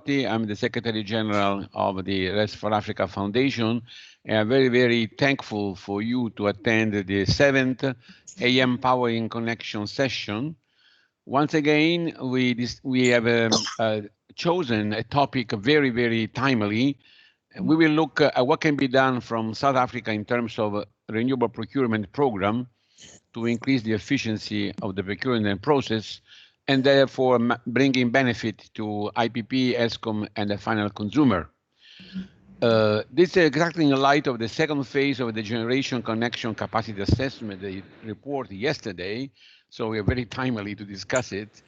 Motti. I'm the Secretary General of the Rest for Africa Foundation. And I'm very, very thankful for you to attend the 7th AM Powering Connection session. Once again, we have chosen a topic very, very timely. We will look at what can be done from South Africa in terms of renewable procurement program to increase the efficiency of the procurement process, and therefore bringing benefit to IPP, ESCOM, and the final consumer. This is exactly in light of the second phase of the generation connection capacity assessment they reported yesterday, so we are very timely to discuss it.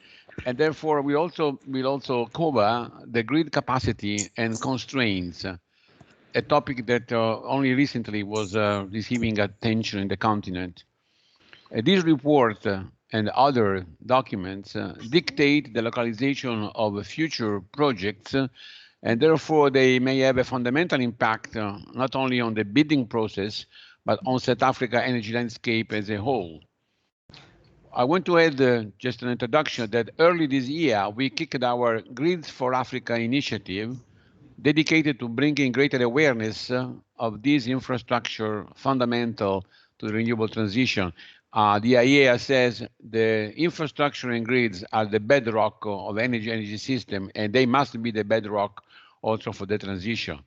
And therefore, we will also cover the grid capacity and constraints, a topic that only recently was receiving attention in the continent. This report and other documents dictate the localization of future projects, and therefore they may have a fundamental impact not only on the bidding process, but on South Africa energy landscape as a whole. I want to add just an introduction that early this year, we kicked our Grids for Africa initiative, dedicated to bringing greater awareness of this infrastructure fundamental to the renewable transition. The IEA says the infrastructure and grids are the bedrock of energy system, and they must be the bedrock also for the transition.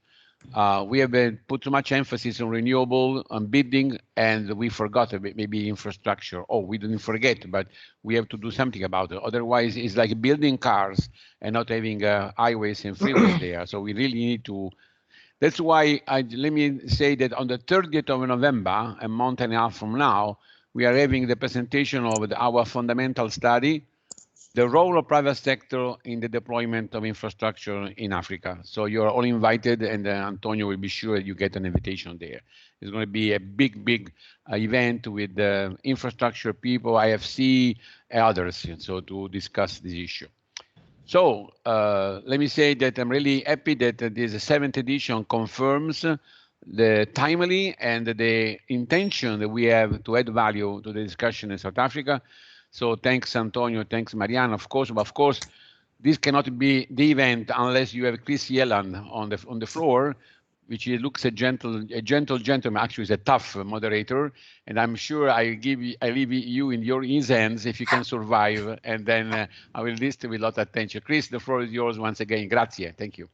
We have put too much emphasis on renewable, on bidding, and we forgot maybe infrastructure. Oh, we didn't forget, but we have to do something about it. Otherwise, it's like building cars and not having highways and freeways there. So we really need to. That's why let me say that on the 30th of November, a month and a half from now, we are having the presentation of our fundamental study, the role of private sector in the deployment of infrastructure in Africa. So you're all invited, and Antonio will be sure you get an invitation there. It's going to be a big event with the infrastructure people, IFC, and others, so to discuss this issue. So let me say that I'm really happy that this 7th edition confirms the timely and the intention that we have to add value to the discussion in South Africa. So thanks, Antonio, thanks, Marianne, of course. But of course, this cannot be the event unless you have Chris Yelland on the floor, which looks a gentle gentleman. Actually, is a tough moderator, and I'm sure I leave you in your hands if you can survive, and then I will listen with a lot of attention. Chris, the floor is yours once again. Grazie. Thank you.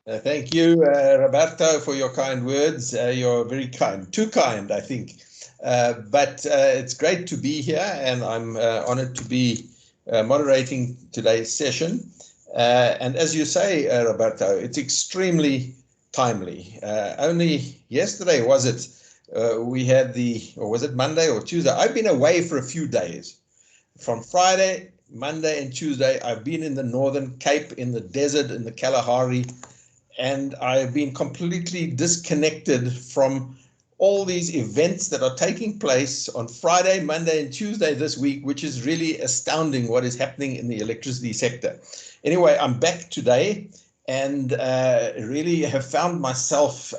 Thank you, Roberto, for your kind words. You're very kind, too kind, I think. But it's great to be here, and I'm honored to be moderating today's session. And as you say, Roberto, it's extremely timely. Only yesterday, was it, we had or was it Monday or Tuesday? I've been away for a few days. From Friday, Monday, and Tuesday, I've been in the Northern Cape, in the desert, in the Kalahari, and I've been completely disconnected from all these events that are taking place on Friday, Monday, and Tuesday this week, which is really astounding what is happening in the electricity sector. Anyway, I'm back today and really have found myself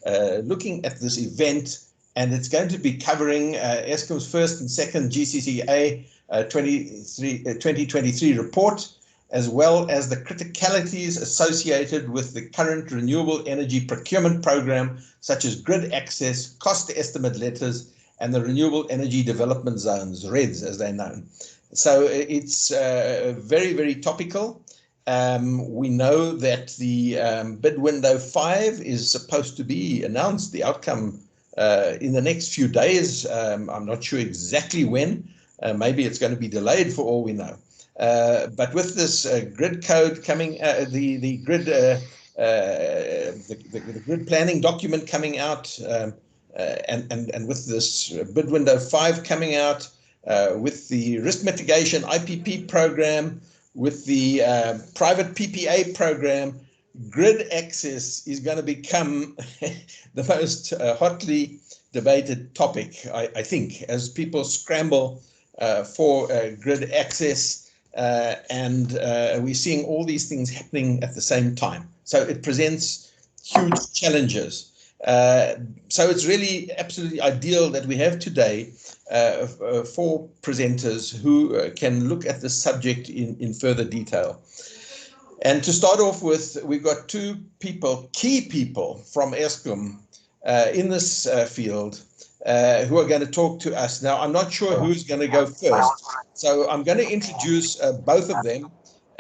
looking at this event, and it's going to be covering ESCOM's first and second GCCA 2023 report, as well as the criticalities associated with the current renewable energy procurement program, such as grid access, cost estimate letters, and the renewable energy development zones, REDs as they're known. So it's very, very topical. We know that the bid window 5 is supposed to be announced, the outcome in the next few days. I'm not sure exactly when. Maybe it's going to be delayed for all we know. But with this grid code coming, the grid planning document coming out, and with this bid window 5 coming out, with the risk mitigation IPP program, with the private PPA program, grid access is going to become the most hotly debated topic, I think, as people scramble for grid access. And we're seeing all these things happening at the same time. So it presents huge challenges. So it's really absolutely ideal that we have today 4 presenters who can look at this subject in further detail. And to start off with, we've got two people, key people from Eskom in this field who are going to talk to us. Now, I'm not sure who's going to go first, so I'm going to introduce both of them.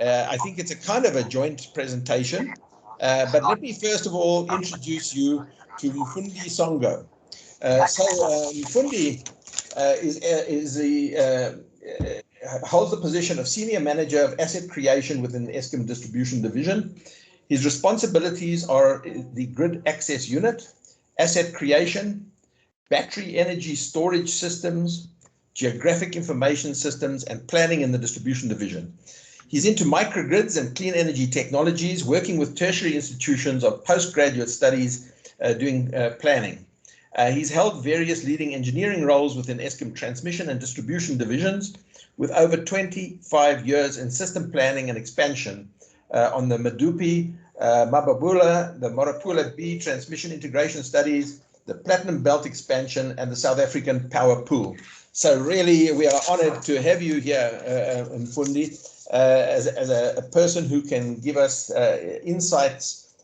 I think it's a kind of a joint presentation, but let me first of all introduce you to Mfundi Songo. Mfundi holds the position of Senior Manager of Asset Creation within the Eskom Distribution Division. His responsibilities are the Grid Access Unit, Asset Creation, Battery Energy Storage Systems, Geographic Information Systems, and Planning in the Distribution Division. He's into microgrids and clean energy technologies, working with tertiary institutions of postgraduate studies doing planning. He's held various leading engineering roles within Eskom transmission and distribution divisions, with over 25 years in system planning and expansion on the Medupi, Mababula, the Morapula B transmission integration studies, the Platinum Belt expansion, and the South African Power Pool. So really, we are honored to have you here, Mfundi, as a person who can give us insights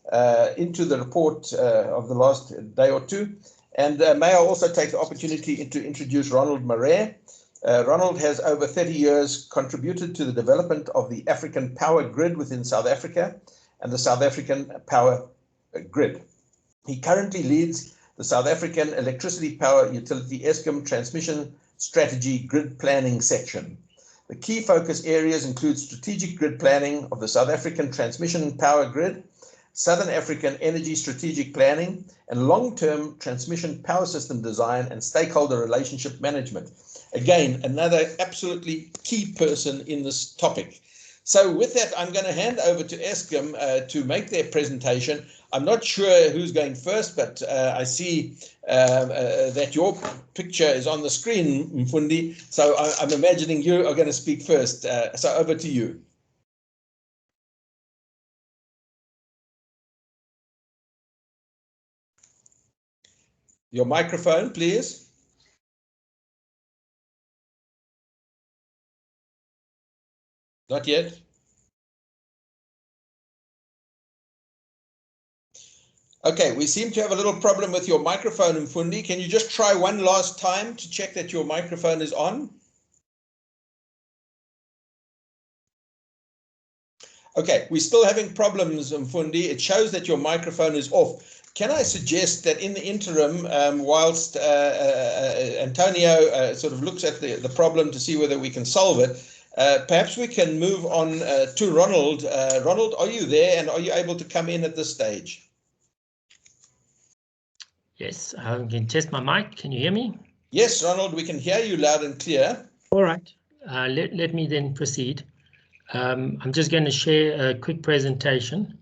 into the report of the last day or two. And may I also take the opportunity to introduce Ronald Marais. Ronald has over 30 years contributed to the development of the African power grid within South Africa and the South African power grid. He currently leads the South African Electricity Power Utility Eskom Transmission Strategy Grid Planning section. The key focus areas include strategic grid planning of the South African transmission power grid, Southern African energy strategic planning, and long-term transmission power system design and stakeholder relationship management. Again, another absolutely key person in this topic. So with that, I'm going to hand over to Eskom to make their presentation. I'm not sure who's going first, but I see that your picture is on the screen, Mfundi. So I'm imagining you are going to speak first. So over to you. Your microphone, please. Not yet. Okay, we seem to have a little problem with your microphone, Mfundi. Can you just try one last time to check that your microphone is on? Okay, we're still having problems, Mfundi. It shows that your microphone is off. Can I suggest that in the interim, whilst Antonio sort of looks at the problem to see whether we can solve it, perhaps we can move on to Ronald. Ronald, are you there and are you able to come in at this stage? Yes, I can test my mic. Can you hear me? Yes, Ronald, we can hear you loud and clear. All right, let me then proceed. I'm just going to share a quick presentation.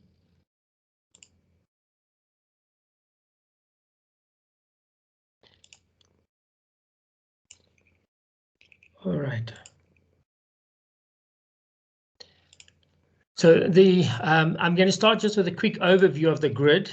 All right. So I'm going to start just with a quick overview of the grid,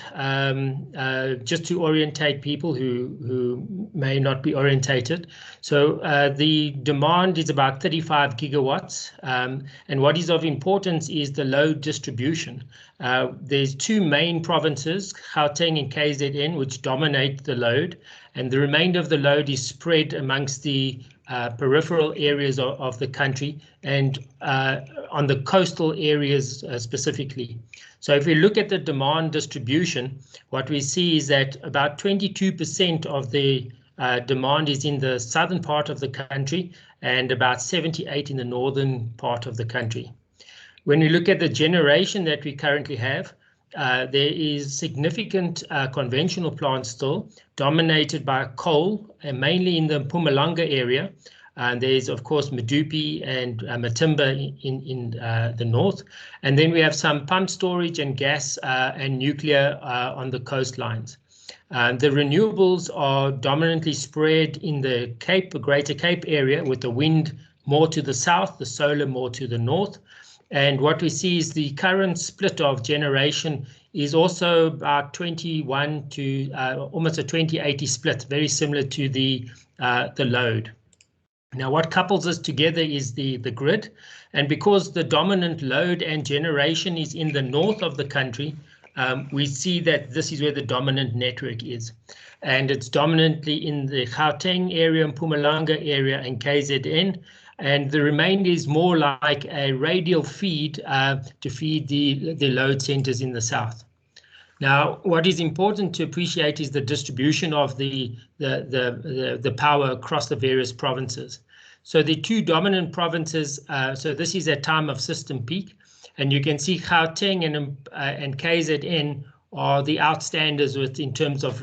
just to orientate people who may not be orientated. So the demand is about 35 gigawatts, and what is of importance is the load distribution. There's two main provinces, Gauteng and KZN, which dominate the load, and the remainder of the load is spread amongst the peripheral areas of the country and on the coastal areas specifically. So if we look at the demand distribution, what we see is that about 22% of the demand is in the southern part of the country and about 78% in the northern part of the country. When we look at the generation that we currently have, there is significant conventional plants still dominated by coal, and mainly in the Mpumalanga area. And there's, of course, Medupi and Matimba in the north. And then we have some pump storage and gas and nuclear on the coastlines. The renewables are dominantly spread in the Cape, the Greater Cape area, with the wind more to the south, the solar more to the north. And what we see is the current split of generation is also about 21 to almost a 20-80 split, very similar to the load. Now, what couples us together is the grid, and because the dominant load and generation is in the north of the country, we see that this is where the dominant network is. And it's dominantly in the Gauteng area, Mpumalanga area, and KZN. And the remainder is more like a radial feed to feed the load centers in the south. Now, what is important to appreciate is the distribution of the power across the various provinces. So the two dominant provinces, so this is at time of system peak, and you can see Gauteng and KZN are the outstanders in terms of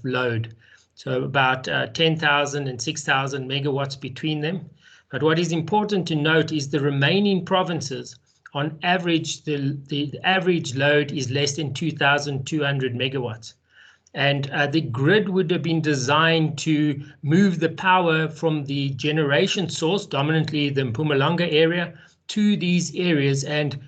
load. So about 10,000 and 6,000 megawatts between them. But what is important to note is the remaining provinces, on average, the average load is less than 2,200 megawatts. And the grid would have been designed to move the power from the generation source, dominantly the Mpumalanga area, to these areas, and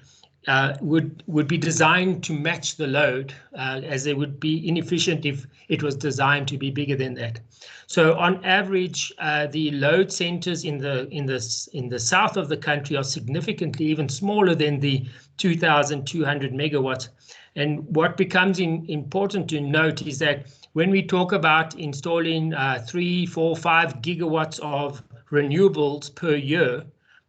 would be designed to match the load, as it would be inefficient if it was designed to be bigger than that. So on average, the load centers in the south of the country are significantly even smaller than the 2,200 megawatts. And what becomes important to note is that when we talk about installing 3, 4, 5 gigawatts of renewables per year,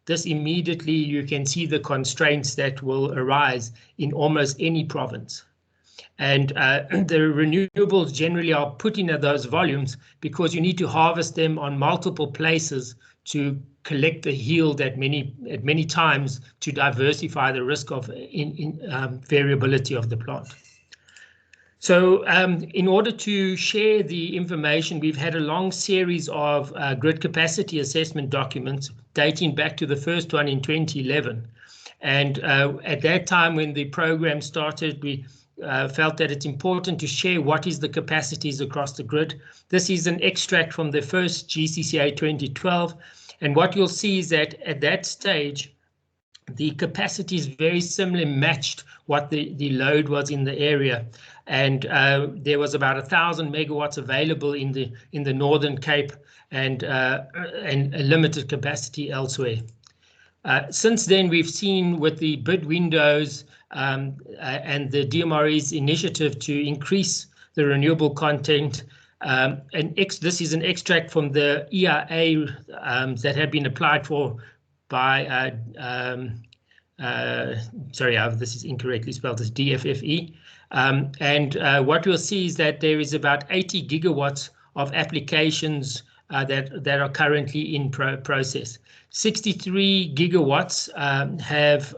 this immediately you can see the constraints that will arise in almost any province. And the renewables generally are put in at those volumes because you need to harvest them on multiple places to collect the yield at many times to diversify the risk of variability of the plant. So in order to share the information, we've had a long series of grid capacity assessment documents dating back to the first one in 2011. And at that time when the program started, we felt that it's important to share what is the capacities across the grid. This is an extract from the first GCCA 2012. And what you'll see is that at that stage, the capacities very similarly matched what the load was in the area. And there was about 1,000 megawatts available in the Northern Cape and a limited capacity elsewhere. Since then, we've seen with the bid windows and the DMRE's initiative to increase the renewable content. This is an extract from the EIA that have been applied for by, this is incorrectly spelled as DFFE. What we'll see is that there is about 80 gigawatts of applications that are currently in process. 63 gigawatts have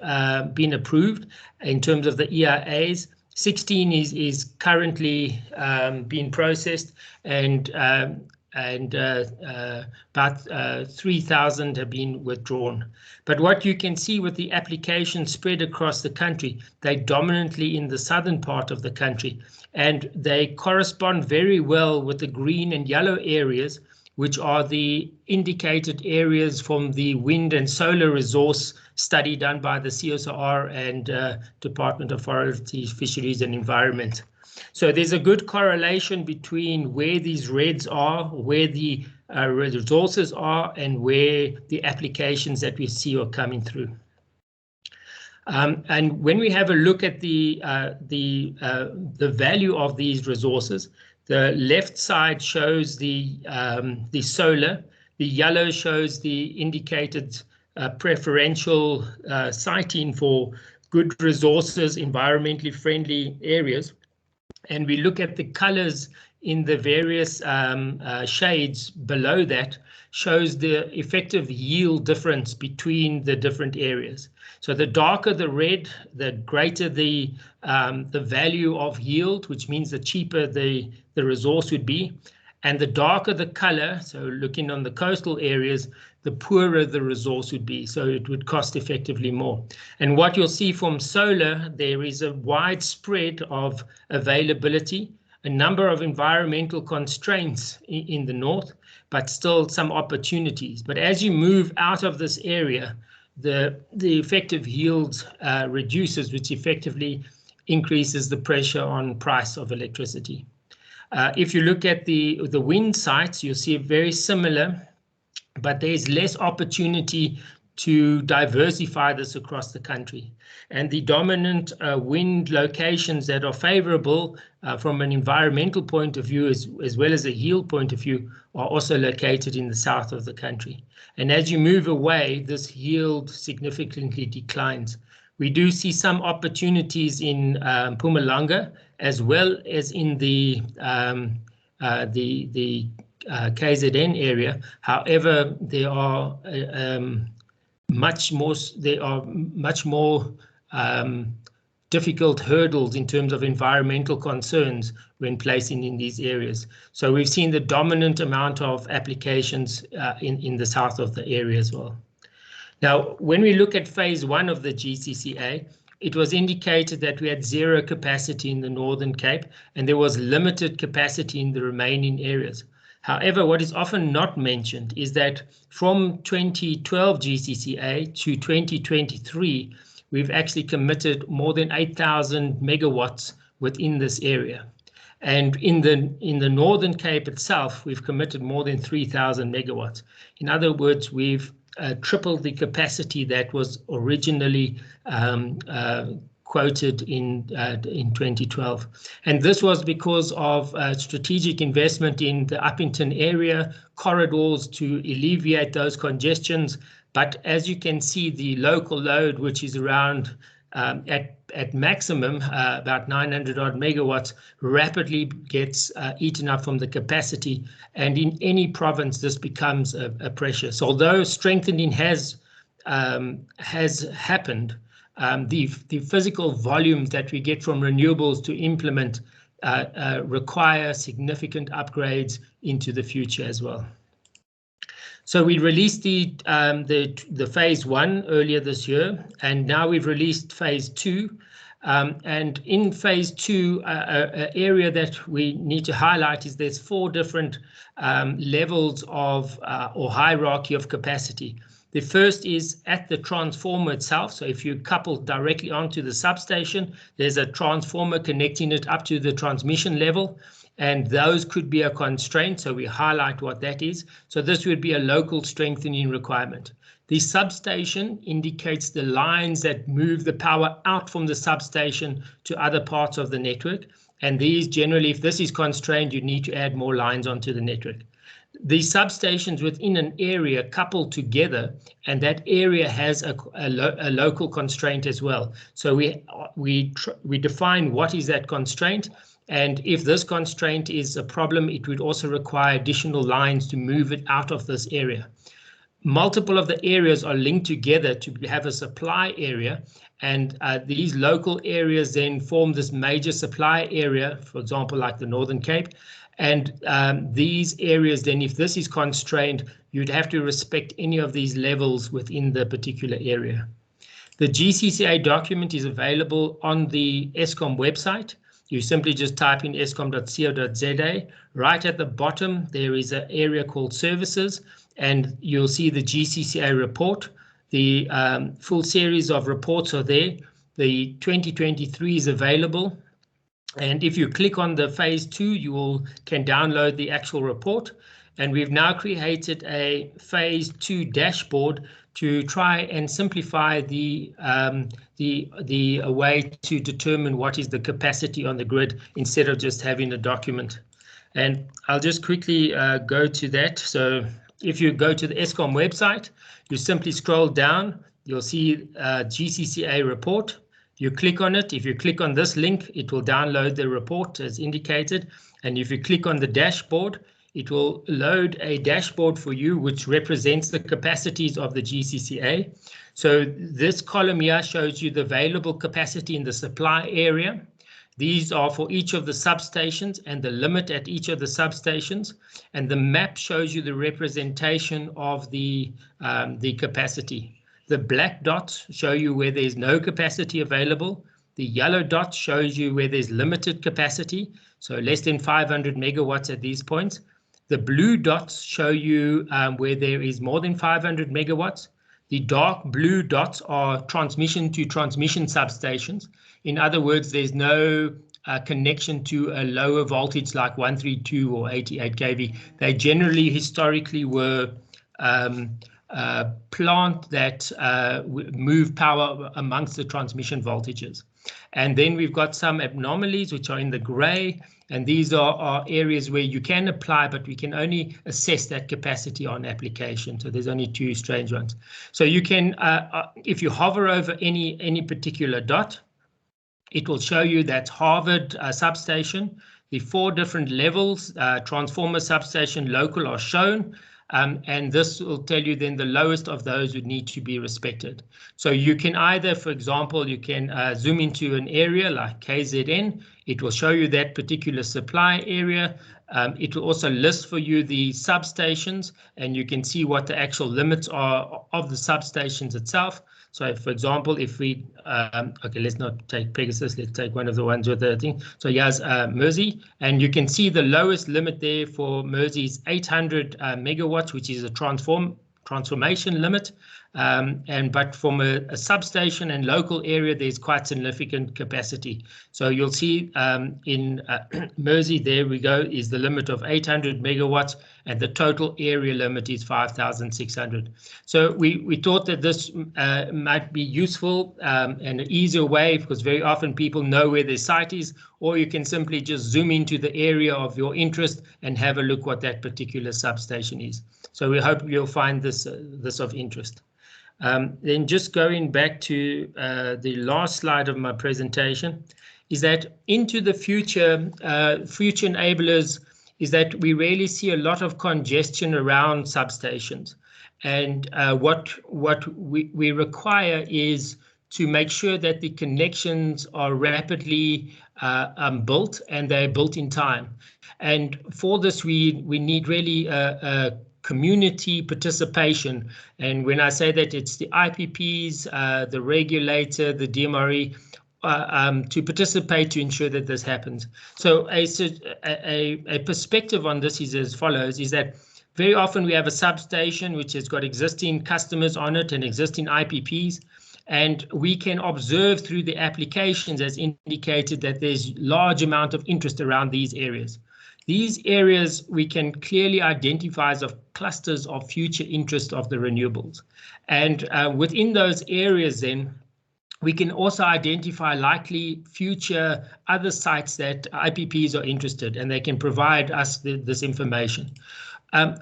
been approved in terms of the EIAs. 16 is currently being processed, and about 3,000 have been withdrawn. But what you can see with the applications spread across the country, they're dominantly in the southern part of the country, and they correspond very well with the green and yellow areas, which are the indicated areas from the wind and solar resource study done by the CSIR and Department of Forestry, Fisheries and Environment. So there's a good correlation between where these reds are, where the resources are, and where the applications that we see are coming through. And when we have a look at the value of these resources, the left side shows the solar, the yellow shows the indicated preferential siting for good resources, environmentally friendly areas. And we look at the colors in the various shades below that, shows the effective yield difference between the different areas. So the darker the red, the greater the value of yield, which means the cheaper the resource would be. And the darker the color, so looking on the coastal areas, the poorer the resource would be. So it would cost effectively more. And what you'll see from solar, there is a wide spread of availability, a number of environmental constraints in the north, but still some opportunities. But as you move out of this area, the effective yield reduces, which effectively increases the pressure on price of electricity. If you look at the wind sites, you'll see a very similar but there's less opportunity to diversify this across the country. And the dominant wind locations that are favorable from an environmental point of view, as well as a yield point of view, are also located in the south of the country. And as you move away, this yield significantly declines. We do see some opportunities in Mpumalanga, as well as in the KZN area. However, there are much more difficult hurdles in terms of environmental concerns when placing in these areas. So we've seen the dominant amount of applications in the south of the area as well. Now, when we look at phase 1 of the GCCA, it was indicated that we had zero capacity in the Northern Cape and there was limited capacity in the remaining areas. However, what is often not mentioned is that from 2012 GCCA to 2023, we've actually committed more than 8,000 megawatts within this area. And in the Northern Cape itself, we've committed more than 3,000 megawatts. In other words, we've tripled the capacity that was originally quoted in 2012. And this was because of strategic investment in the Uppington area, corridors to alleviate those congestions. But as you can see, the local load, which is around at maximum about 900 odd megawatts, rapidly gets eaten up from the capacity. And in any province, this becomes a pressure. So although strengthening has happened, the physical volumes that we get from renewables to implement require significant upgrades into the future as well. So we released the phase 1 earlier this year, and now we've released phase 2. And in phase 2, an area that we need to highlight is there's 4 different levels of or hierarchy of capacity. The first is at the transformer itself. So if you couple directly onto the substation, there's a transformer connecting it up to the transmission level. And those could be a constraint, so we highlight what that is. So this would be a local strengthening requirement. The substation indicates the lines that move the power out from the substation to other parts of the network. And these generally, if this is constrained, you need to add more lines onto the network. The substations within an area couple together, and that area has a local constraint as well. So we define what is that constraint. And if this constraint is a problem, it would also require additional lines to move it out of this area. Multiple of the areas are linked together to have a supply area, and these local areas then form this major supply area, for example, like the Northern Cape. And these areas then, if this is constrained, you'd have to respect any of these levels within the particular area. The GCCA document is available on the Eskom website. You simply just type in eskom.co.za. Right at the bottom, there is an area called services, and you'll see the GCCA report. The full series of reports are there. The 2023 is available. And if you click on the phase 2, you can download the actual report. And we've now created a phase 2 dashboard to try and simplify the way to determine what is the capacity on the grid instead of just having a document. And I'll just quickly go to that. So if you go to the Eskom website, you simply scroll down, you'll see GCCA report. You click on it. If you click on this link, it will download the report as indicated. And if you click on the dashboard, it will load a dashboard for you, which represents the capacities of the GCCA. So this column here shows you the available capacity in the supply area. These are for each of the substations and the limit at each of the substations. And the map shows you the representation of the capacity. The black dots show you where there's no capacity available. The yellow dot shows you where there's limited capacity, so less than 500 megawatts at these points. The blue dots show you where there is more than 500 megawatts. The dark blue dots are transmission to transmission substations. In other words, there's no connection to a lower voltage like 132 or 88 kV. They generally historically were plant that move power amongst the transmission voltages. And then we've got some anomalies which are in the grey, and these are areas where you can apply, but we can only assess that capacity on application. So there's only two strange ones. So you can, if you hover over any particular dot, it will show you that Harvard substation. The 4 different levels, transformer, substation, local, are shown. And this will tell you then the lowest of those would need to be respected. So you can either, for example, you can zoom into an area like KZN. It will show you that particular supply area. It will also list for you the substations, and you can see what the actual limits are of the substations itself. So, for example, if we, okay, let's not take Pegasus, let's take one of the ones with the thing. So here's Mersey, and you can see the lowest limit there for Mersey is 800 megawatts, which is a transformation limit. But from a substation and local area, there's quite significant capacity. So you'll see in Mersey, there we go, is the limit of 800 megawatts, and the total area limit is 5,600. So we thought that this might be useful and an easier way, because very often people know where their site is, or you can simply just zoom into the area of your interest and have a look what that particular substation is. So we hope you'll find this of interest. Then just going back to the last slide of my presentation, is that into the future, future enablers is that we really see a lot of congestion around substations. And what we require is to make sure that the connections are rapidly built, and they're built in time. And for this, we need really community participation. And when I say that, it's the IPPs, the regulator, the DMRE, to participate to ensure that this happens. So a perspective on this is as follows, is that very often we have a substation which has got existing customers on it and existing IPPs, and we can observe through the applications as indicated that there's large amount of interest around these areas. These areas we can clearly identify as clusters of future interest of the renewables. And within those areas then, we can also identify likely future other sites that IPPs are interested, and they can provide us this information.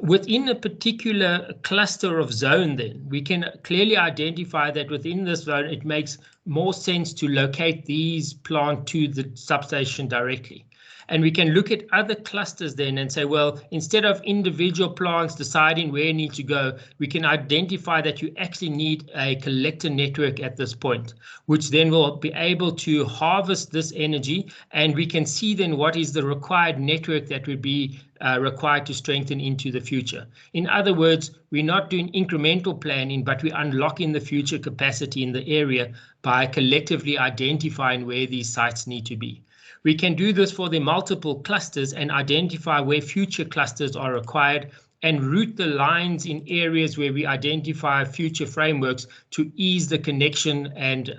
Within a particular cluster of zone then, we can clearly identify that within this zone it makes more sense to locate these plants to the substation directly. And we can look at other clusters then and say, well, instead of individual plants deciding where you need to go, we can identify that you actually need a collector network at this point, which then will be able to harvest this energy, and we can see then what is the required network that would be required to strengthen into the future. In other words, we're not doing incremental planning, but we're unlocking the future capacity in the area by collectively identifying where these sites need to be. We can do this for the multiple clusters and identify where future clusters are required and route the lines in areas where we identify future frameworks to ease the connection and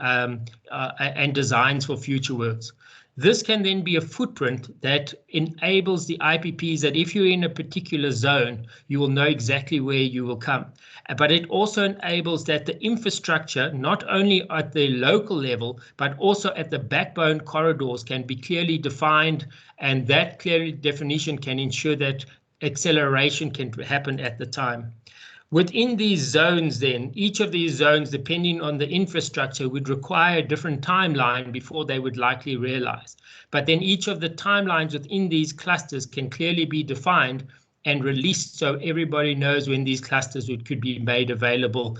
designs for future works. This can then be a footprint that enables the IPPs that if you're in a particular zone, you will know exactly where you will come. But it also enables that the infrastructure, not only at the local level, but also at the backbone corridors can be clearly defined, and that clear definition can ensure that acceleration can happen at the time. Within these zones then, each of these zones, depending on the infrastructure, would require a different timeline before they would likely realize. But then each of the timelines within these clusters can clearly be defined and released so everybody knows when these clusters could be made available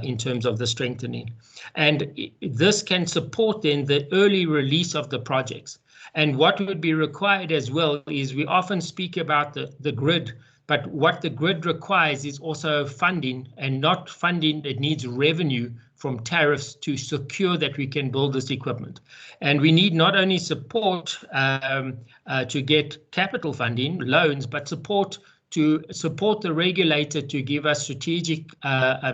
in terms of the strengthening. And this can support then the early release of the projects. And what would be required as well is we often speak about the grid, but what the grid requires is also funding, and not funding, it needs revenue from tariffs to secure that we can build this equipment. And we need not only support to get capital funding, loans, but support to support the regulator to give us strategic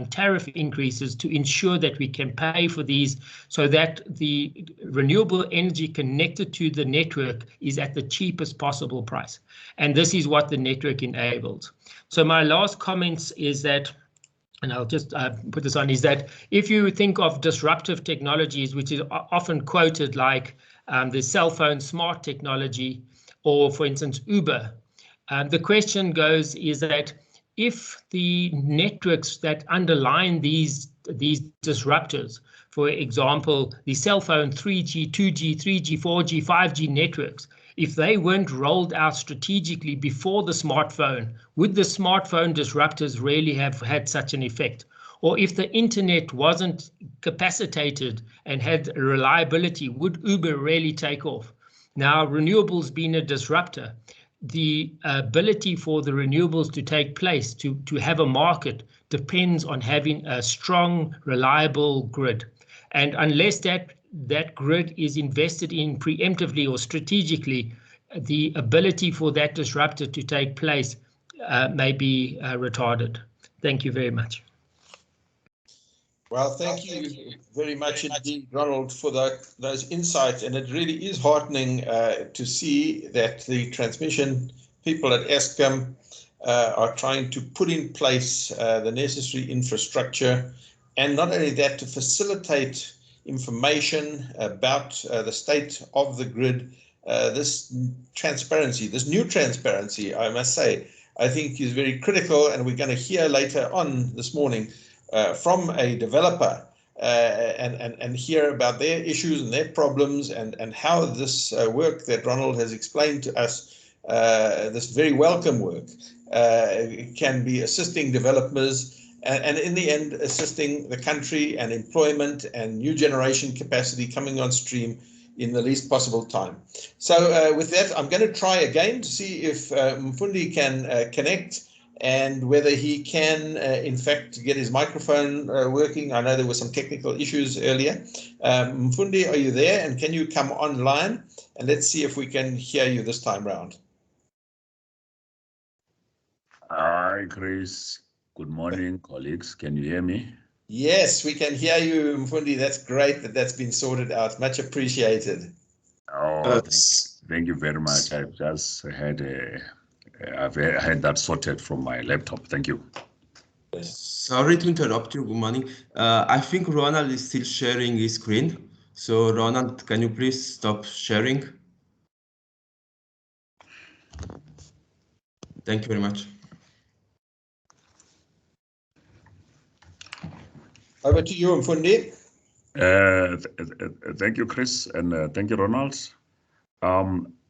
tariff increases to ensure that we can pay for these, so that the renewable energy connected to the network is at the cheapest possible price. And this is what the network enables. So my last comments is that, and I'll just put this on, is that if you think of disruptive technologies, which is often quoted like the cell phone smart technology, or for instance, Uber, the question goes is that if the networks that underline these disruptors, for example, the cell phone 3G, 2G, 3G, 4G, 5G networks, if they weren't rolled out strategically before the smartphone, would the smartphone disruptors really have had such an effect? Or if the internet wasn't capacitated and had reliability, would Uber really take off? Now, renewables being a disruptor, the ability for the renewables to take place, to have a market, depends on having a strong, reliable grid. And unless that grid is invested in preemptively or strategically, the ability for that disruptor to take place may be retarded. Thank you very much. Well, thank you very much indeed, Ronald, for those insights. And it really is heartening to see that the transmission people at Eskom are trying to put in place the necessary infrastructure, and not only that, to facilitate information about the state of the grid. This transparency, this new transparency, I must say, I think is very critical, and we're going to hear later on this morning from a developer and hear about their issues and their problems, and how this work that Ronald has explained to us, this very welcome work, can be assisting developers and in the end assisting the country and employment and new generation capacity coming on stream in the least possible time. So with that, I'm going to try again to see if Mfundi can connect, and whether he can, in fact, get his microphone working. I know there were some technical issues earlier. Mfundi, are you there? And can you come online? And let's see if we can hear you this time round. Hi, Chris. Good morning, colleagues. Can you hear me? Yes, we can hear you, Mfundi. That's great that that's been sorted out. Much appreciated. Oh, thank you very much. I've just had I've had that sorted from my laptop. Thank you. Sorry to interrupt you. Good morning. I think Ronald is still sharing his screen. So Ronald, can you please stop sharing? Thank you very much. Over to you, Mfundi. Thank you, Chris, and thank you, Ronald.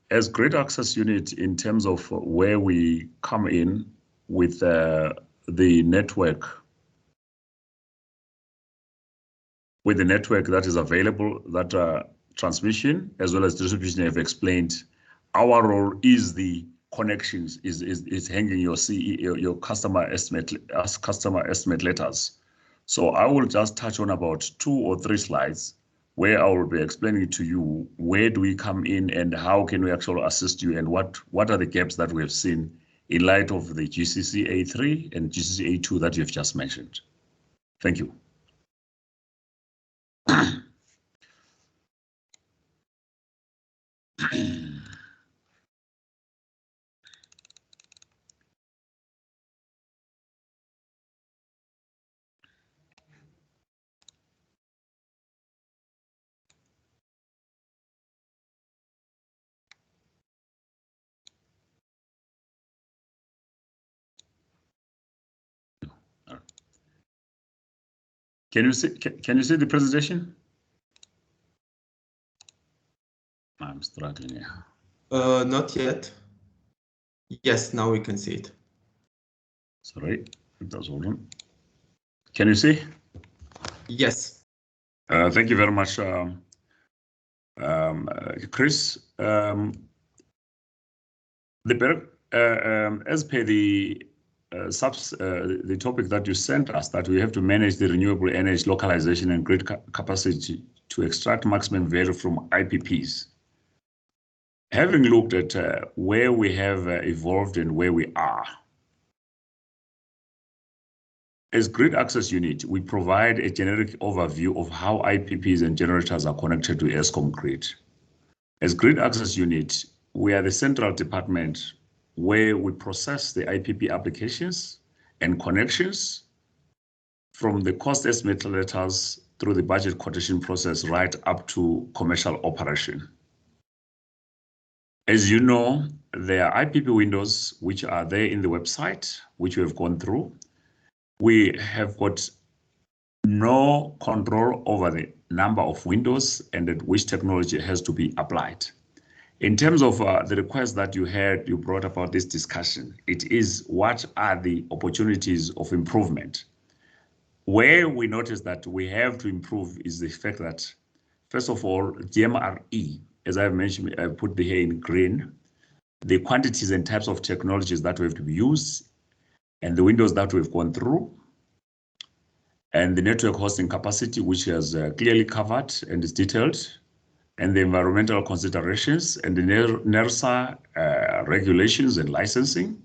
As Grid Access Unit, in terms of where we come in with the network, that is available, that transmission as well as distribution have explained, our role is the connections, is hanging your customer estimate letters. So I will just touch on about 2 or 3 slides where I will be explaining to you where do we come in and how can we actually assist you, and what are the gaps that we have seen in light of the GCC A3 and GCC A2 that you've just mentioned. Thank you. Can you see the presentation? I'm struggling here. Not yet. Yes, now we can see it. Sorry, it does hold on. Can you see? Yes. Thank you very much, Chris. As per the topic that you sent us, that we have to manage the renewable energy localization and grid capacity to extract maximum value from IPPs. Having looked at where we have evolved and where we are, As grid access unit, we provide a generic overview of how IPPs and generators are connected to Eskom grid. As grid access unit, we are the central department where we process the IPP applications and connections from the cost estimate letters through the budget quotation process right up to commercial operation. As you know, there are IPP windows which are there in the website, which we have gone through. We have got no control over the number of windows and at which technology has to be applied. In terms of the request that you brought about this discussion, it is what are the opportunities of improvement? Where we notice that we have to improve is the fact that, first of all, GMRE, as I've mentioned, I put the here in green, the quantities and types of technologies that we have to be used, and the windows that we've gone through, and the network hosting capacity, which has clearly covered and is detailed, and the environmental considerations, and the NERSA regulations and licensing,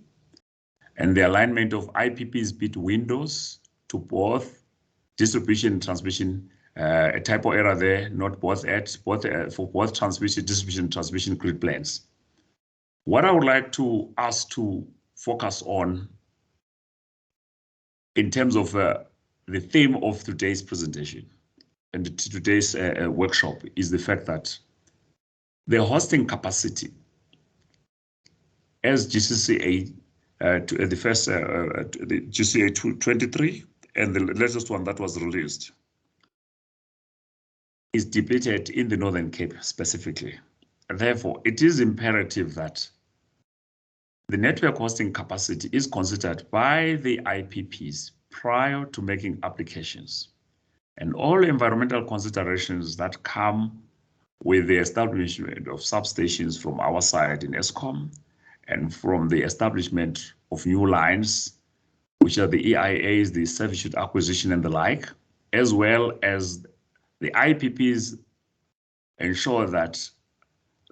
and the alignment of IPP's bit windows to both distribution and transmission, a typo error there, not both for both transmission, distribution, and transmission grid plans. What I would like to us to focus on in terms of the theme of today's presentation and today's workshop is the fact that the hosting capacity as GCCA, the first the GCA 23 and the latest one that was released, is depleted in the Northern Cape specifically. Therefore, it is imperative that the network hosting capacity is considered by the IPPs prior to making applications. And all environmental considerations that come with the establishment of substations from our side in Eskom and from the establishment of new lines, which are the EIAs, the servitude acquisition and the like, as well as the IPPs ensure that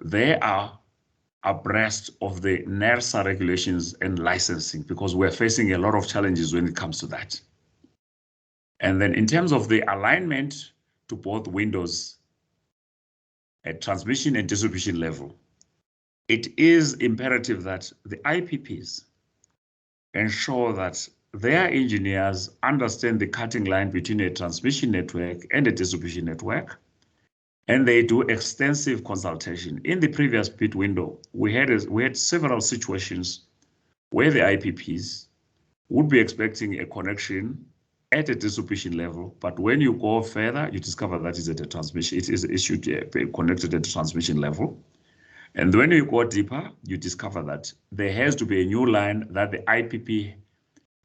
they are abreast of the NERSA regulations and licensing, because we're facing a lot of challenges when it comes to that. And then in terms of the alignment to both windows at transmission and distribution level, it is imperative that the IPPs ensure that their engineers understand the cutting line between a transmission network and a distribution network, and they do extensive consultation. In the previous bid window, we had several situations where the IPPs would be expecting a connection at a distribution level, but when you go further, you discover that is at a transmission. It should be connected at the transmission level. And when you go deeper, you discover that there has to be a new line that the IPP,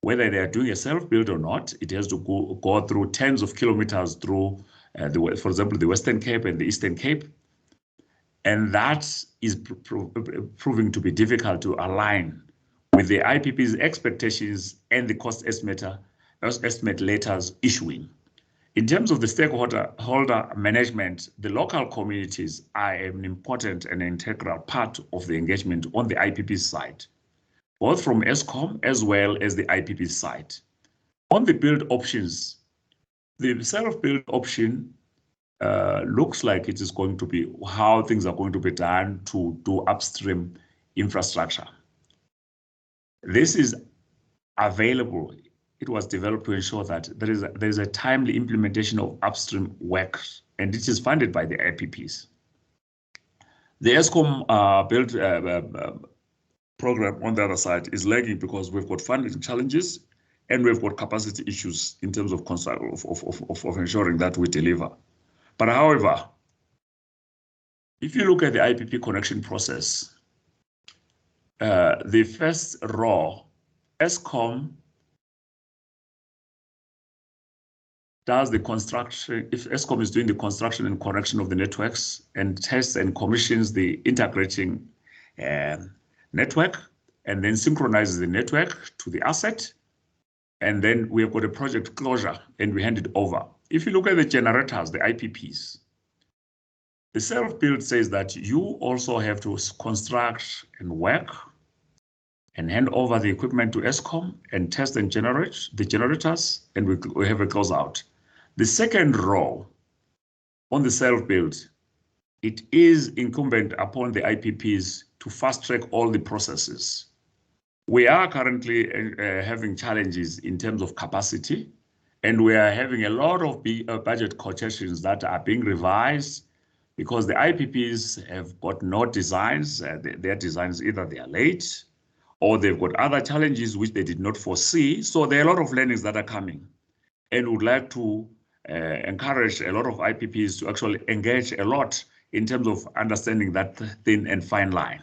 whether they are doing a self-build or not, it has to go through tens of kilometers through, for example, the Western Cape and the Eastern Cape. And that is proving to be difficult to align with the IPP's expectations and the cost estimate letters issuing. In terms of the stakeholder management, the local communities are an important and integral part of the engagement on the IPP side, both from Eskom as well as the IPP side. On the build options, the self-build option looks like it is going to be how things are going to be done to do upstream infrastructure. This is available. It was developed to ensure that there is a timely implementation of upstream work, and it is funded by the IPPs. The Eskom build program on the other side is lagging because we've got funding challenges and we've got capacity issues in terms of ensuring that we deliver. But however, if you look at the IPP connection process, the first row, Eskom does the construction. If Eskom is doing the construction and connection of the networks and tests and commissions the integrating network, and then synchronizes the network to the asset, and then we have got a project closure and we hand it over. If you look at the generators, the IPPs, the self-build says that you also have to construct and work and hand over the equipment to Eskom and test and generate the generators, and we have a closeout. The second row on the self-build, it is incumbent upon the IPPs to fast-track all the processes. We are currently having challenges in terms of capacity, and we are having a lot of budget quotations that are being revised because the IPPs have got no designs. Their designs, either they are late or they've got other challenges which they did not foresee. So there are a lot of learnings that are coming, and would like to encourage a lot of IPPs to actually engage a lot in terms of understanding that thin and fine line.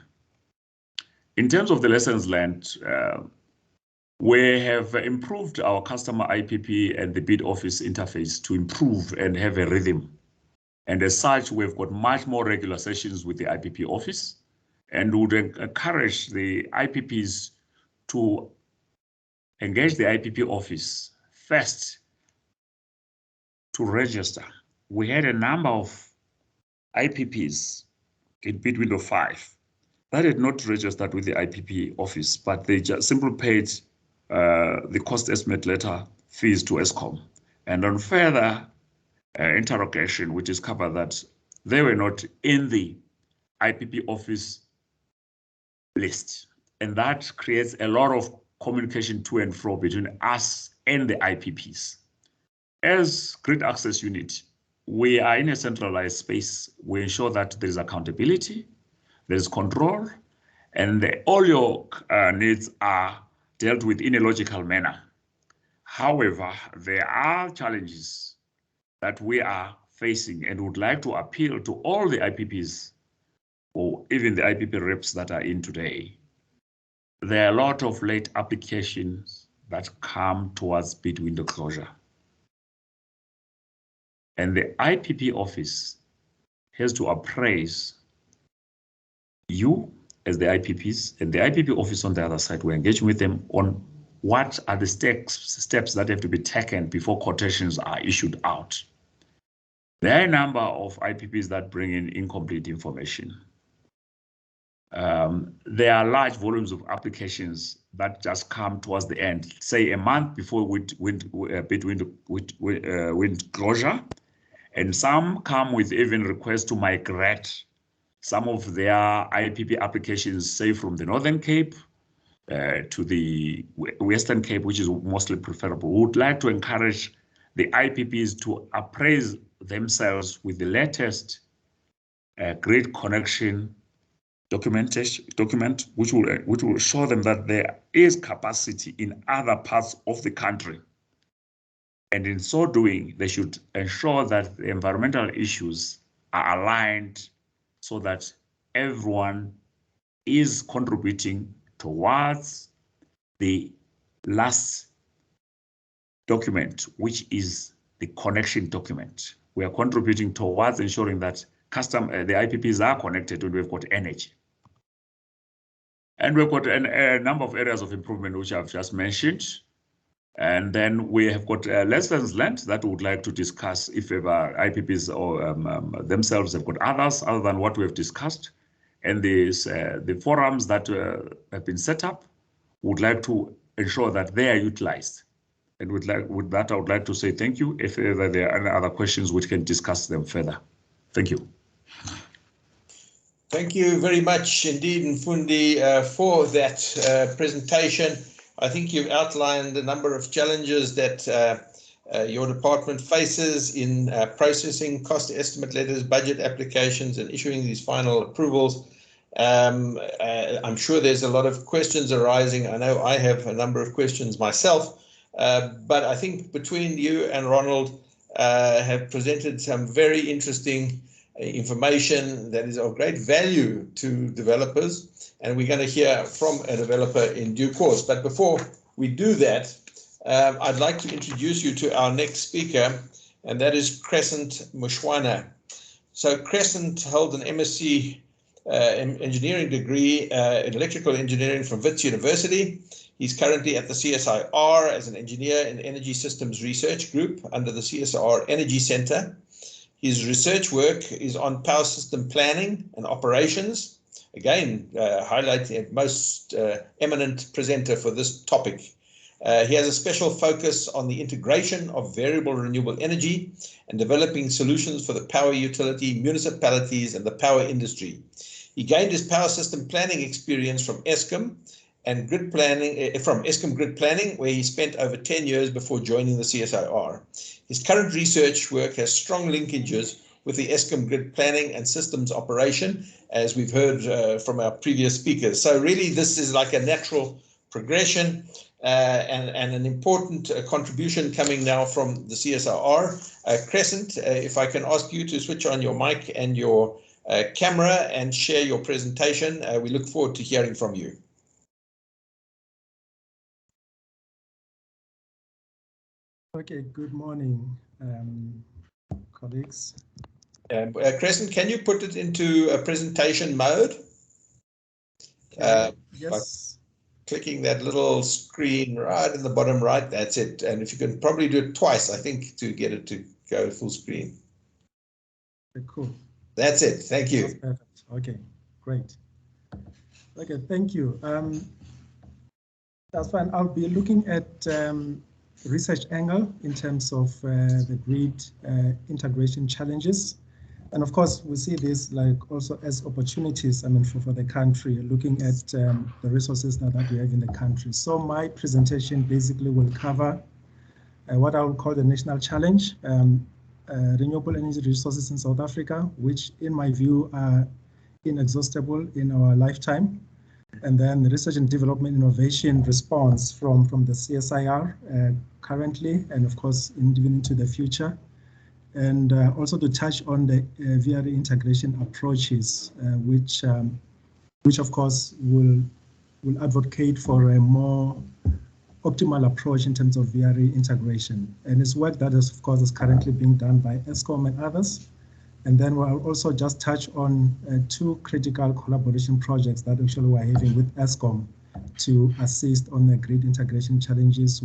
In terms of the lessons learned, we have improved our customer IPP and the bid office interface to improve and have a rhythm. And as such, we've got much more regular sessions with the IPP office, and would encourage the IPPs to engage the IPP office first to register. We had a number of IPPs in bid window 5 that had not registered with the IPP office, but they just simply paid the cost estimate letter fees to Eskom. And on further interrogation, we discovered that they were not in the IPP office list. And that creates a lot of communication to and fro between us and the IPPs. As grid access unit, we are in a centralized space. We ensure that there is accountability, there is control, and all your needs are dealt with in a logical manner. However, there are challenges that we are facing, and would like to appeal to all the IPPs, or even the IPP reps that are in today. There are a lot of late applications that come towards bid window closure. And the IPP office has to appraise you as the IPPs, and the IPP office on the other side. We're engaging with them on what are the steps that have to be taken before quotations are issued out. There are a number of IPPs that bring in incomplete information. There are large volumes of applications that just come towards the end, say a month before wind closure, and some come with even requests to migrate some of their IPP applications, say from the Northern Cape to the Western Cape, which is mostly preferable. We would like to encourage the IPPs to appraise themselves with the latest grid connection document, which will show them that there is capacity in other parts of the country. And in so doing, they should ensure that the environmental issues are aligned so that everyone is contributing towards the last document, which is the connection document. We are contributing towards ensuring that the IPPs are connected when we've got energy. And we've got a number of areas of improvement, which I've just mentioned. And then we have got lessons learned that we would like to discuss if ever IPPs or themselves have got others other than what we have discussed. And the forums that have been set up, would like to ensure that they are utilized. And with that, I would like to say thank you. If ever there are any other questions, we can discuss them further. Thank you. Thank you very much indeed, Mfundi, for that presentation. I think you've outlined a number of challenges that your department faces in processing cost estimate letters, budget applications, and issuing these final approvals. I'm sure there's a lot of questions arising. I know I have a number of questions myself, but I think between you and Ronald have presented some very interesting information that is of great value to developers, and we're going to hear from a developer in due course. But before we do that, I'd like to introduce you to our next speaker, and that is Crescent Mushwana. So Crescent held an MSc engineering degree in electrical engineering from Wits University. He's currently at the CSIR as an engineer in Energy Systems Research Group under the CSIR Energy Center. His research work is on power system planning and operations, again, highlighting a most eminent presenter for this topic. He has a special focus on the integration of variable renewable energy and developing solutions for the power utility, municipalities, and the power industry. He gained his power system planning experience from Eskom and grid planning, Eskom grid planning, where he spent over 10 years before joining the CSIR. His current research work has strong linkages with the Eskom grid planning and systems operation, as we've heard from our previous speakers. So really, this is like a natural progression and an important contribution coming now from the CSIR. Crescent, if I can ask you to switch on your mic and your camera and share your presentation, we look forward to hearing from you. Okay, good morning, colleagues. Crescent, can you put it into a presentation mode? Yes. Clicking that little screen right in the bottom right, that's it. And if you can probably do it twice, I think, to get it to go full screen. Okay, cool. That's it. Thank you. That's perfect. Okay, great. Okay, thank you. That's fine. I'll be looking at research angle in terms of the grid integration challenges. And of course, we see this like also as opportunities, I mean, for the country, looking at the resources that we have in the country. So my presentation basically will cover what I would call the national challenge, renewable energy resources in South Africa, which in my view are inexhaustible in our lifetime. And then the research and development innovation response from the CSIR currently, and of course, even into the future. And also to touch on the VRT integration approaches, which of course will advocate for a more optimal approach in terms of VRT integration. And it's work that is, of course, is currently being done by Eskom and others. And then we'll also just touch on two critical collaboration projects that actually we're having with Eskom to assist on the grid integration challenges,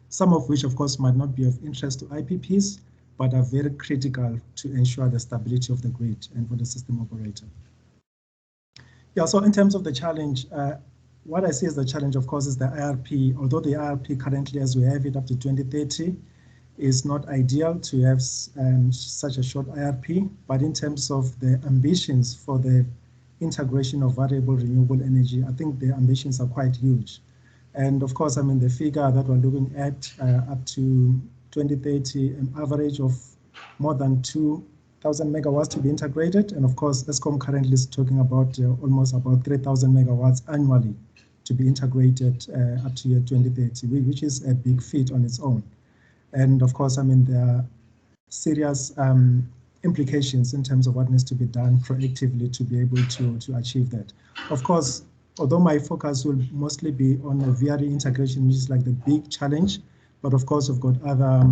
some of which, of course, might not be of interest to IPPs, but are very critical to ensure the stability of the grid and for the system operator. Yeah, so in terms of the challenge, what I see as the challenge, of course, is the IRP. Although the IRP currently, as we have it up to 2030, is not ideal to have such a short IRP, but in terms of the ambitions for the integration of variable renewable energy, I think the ambitions are quite huge. And of course, I mean, the figure that we're looking at up to 2030, an average of more than 2,000 megawatts to be integrated. And of course, Eskom currently is talking about almost about 3,000 megawatts annually to be integrated up to year 2030, which is a big feat on its own. And of course, I mean, there are serious implications in terms of what needs to be done proactively to be able to achieve that. Of course, although my focus will mostly be on the VRT integration, which is like the big challenge, but of course, we've got other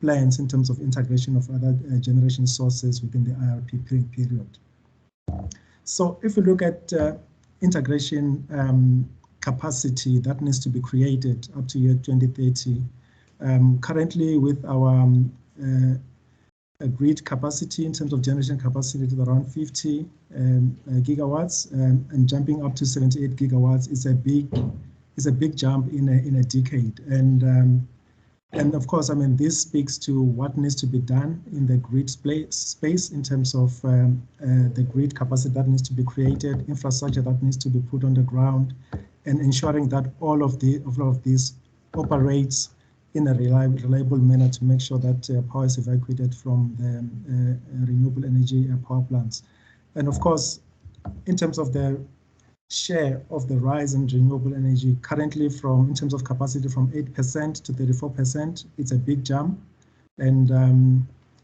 plans in terms of integration of other generation sources within the IRP period. So if we look at integration capacity that needs to be created up to year 2030, currently with our grid capacity in terms of generation capacity to around 50 gigawatts and jumping up to 78 gigawatts is a big jump in a decade. And of course, I mean, this speaks to what needs to be done in the grid space in terms of the grid capacity that needs to be created, infrastructure that needs to be put on the ground, and ensuring that all of these operates in a reliable manner to make sure that power is evacuated from the renewable energy power plants. And of course, in terms of the share of the rise in renewable energy, currently in terms of capacity from 8% to 34%, it's a big jump. And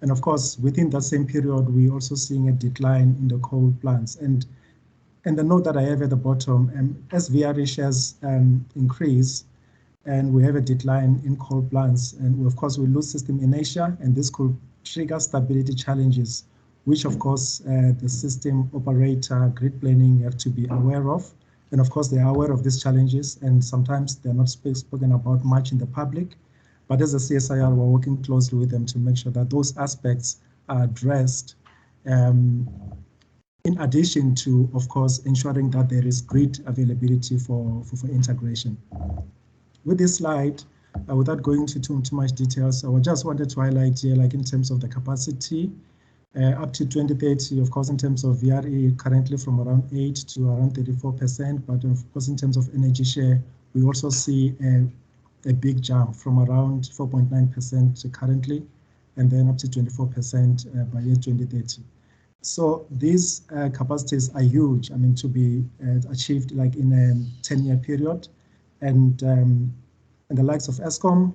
of course, within that same period, we're also seeing a decline in the coal plants. And the note that I have at the bottom, as VRT shares increase, and we have a decline in coal plants, and of course we lose system inertia, and this could trigger stability challenges, which of course the system operator grid planning have to be aware of. And of course they are aware of these challenges, and sometimes they're not spoken about much in the public. But as a CSIR, we're working closely with them to make sure that those aspects are addressed in addition to, of course, ensuring that there is grid availability for integration. With this slide, without going into too much details, I just wanted to highlight here, like in terms of the capacity, up to 2030, of course, in terms of VRE, currently from around 8 to around 34%, but of course, in terms of energy share, we also see a big jump from around 4.9% currently, and then up to 24% by year 2030. So these capacities are huge, I mean, to be achieved like in a 10-year period. And the likes of ESCOM,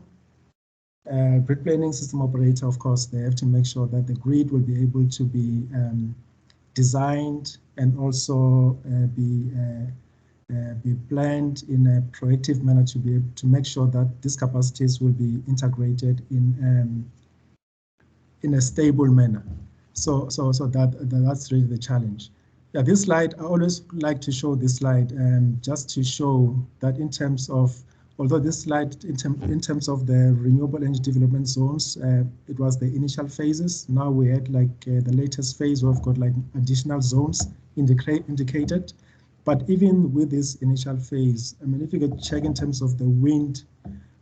grid planning system operator, of course, they have to make sure that the grid will be able to be designed and also be planned in a proactive manner to be able to make sure that these capacities will be integrated in a stable manner. So that's really the challenge. Yeah, this slide, I always like to show this slide just to show that in terms of, although this slide in terms of the renewable energy development zones, it was the initial phases. Now we had like the latest phase, we've got like additional zones indicated. But even with this initial phase, I mean, if you could check in terms of the wind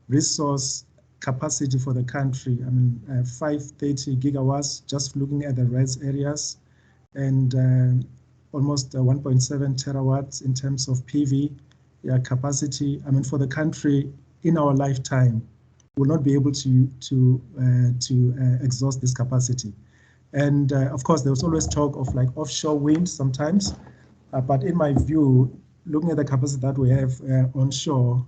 resource capacity for the country, I mean, 530 gigawatts, just looking at the res areas, and almost 1.7 terawatts in terms of PV capacity. I mean, for the country in our lifetime, we'll not be able to exhaust this capacity. And of course, there was always talk of like offshore wind sometimes, but in my view, looking at the capacity that we have onshore,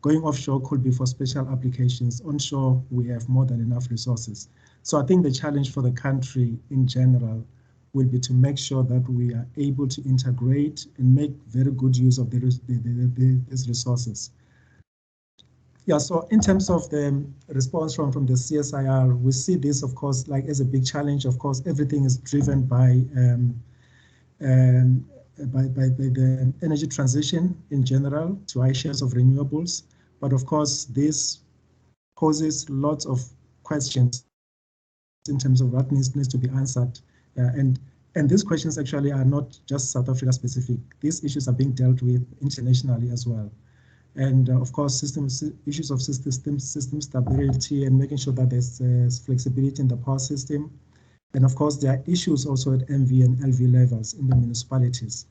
going offshore could be for special applications. Onshore, we have more than enough resources. So I think the challenge for the country in general will be to make sure that we are able to integrate and make very good use of these resources. Yeah, so in terms of the response from the CSIR, we see this, of course, like as a big challenge. Of course, everything is driven by the energy transition in general to high shares of renewables. But of course, this poses lots of questions in terms of what needs to be answered. And these questions actually are not just South Africa specific. These issues are being dealt with internationally as well. And of course, issues of system stability and making sure that there's flexibility in the power system. And of course, there are issues also at MV and LV levels in the municipalities.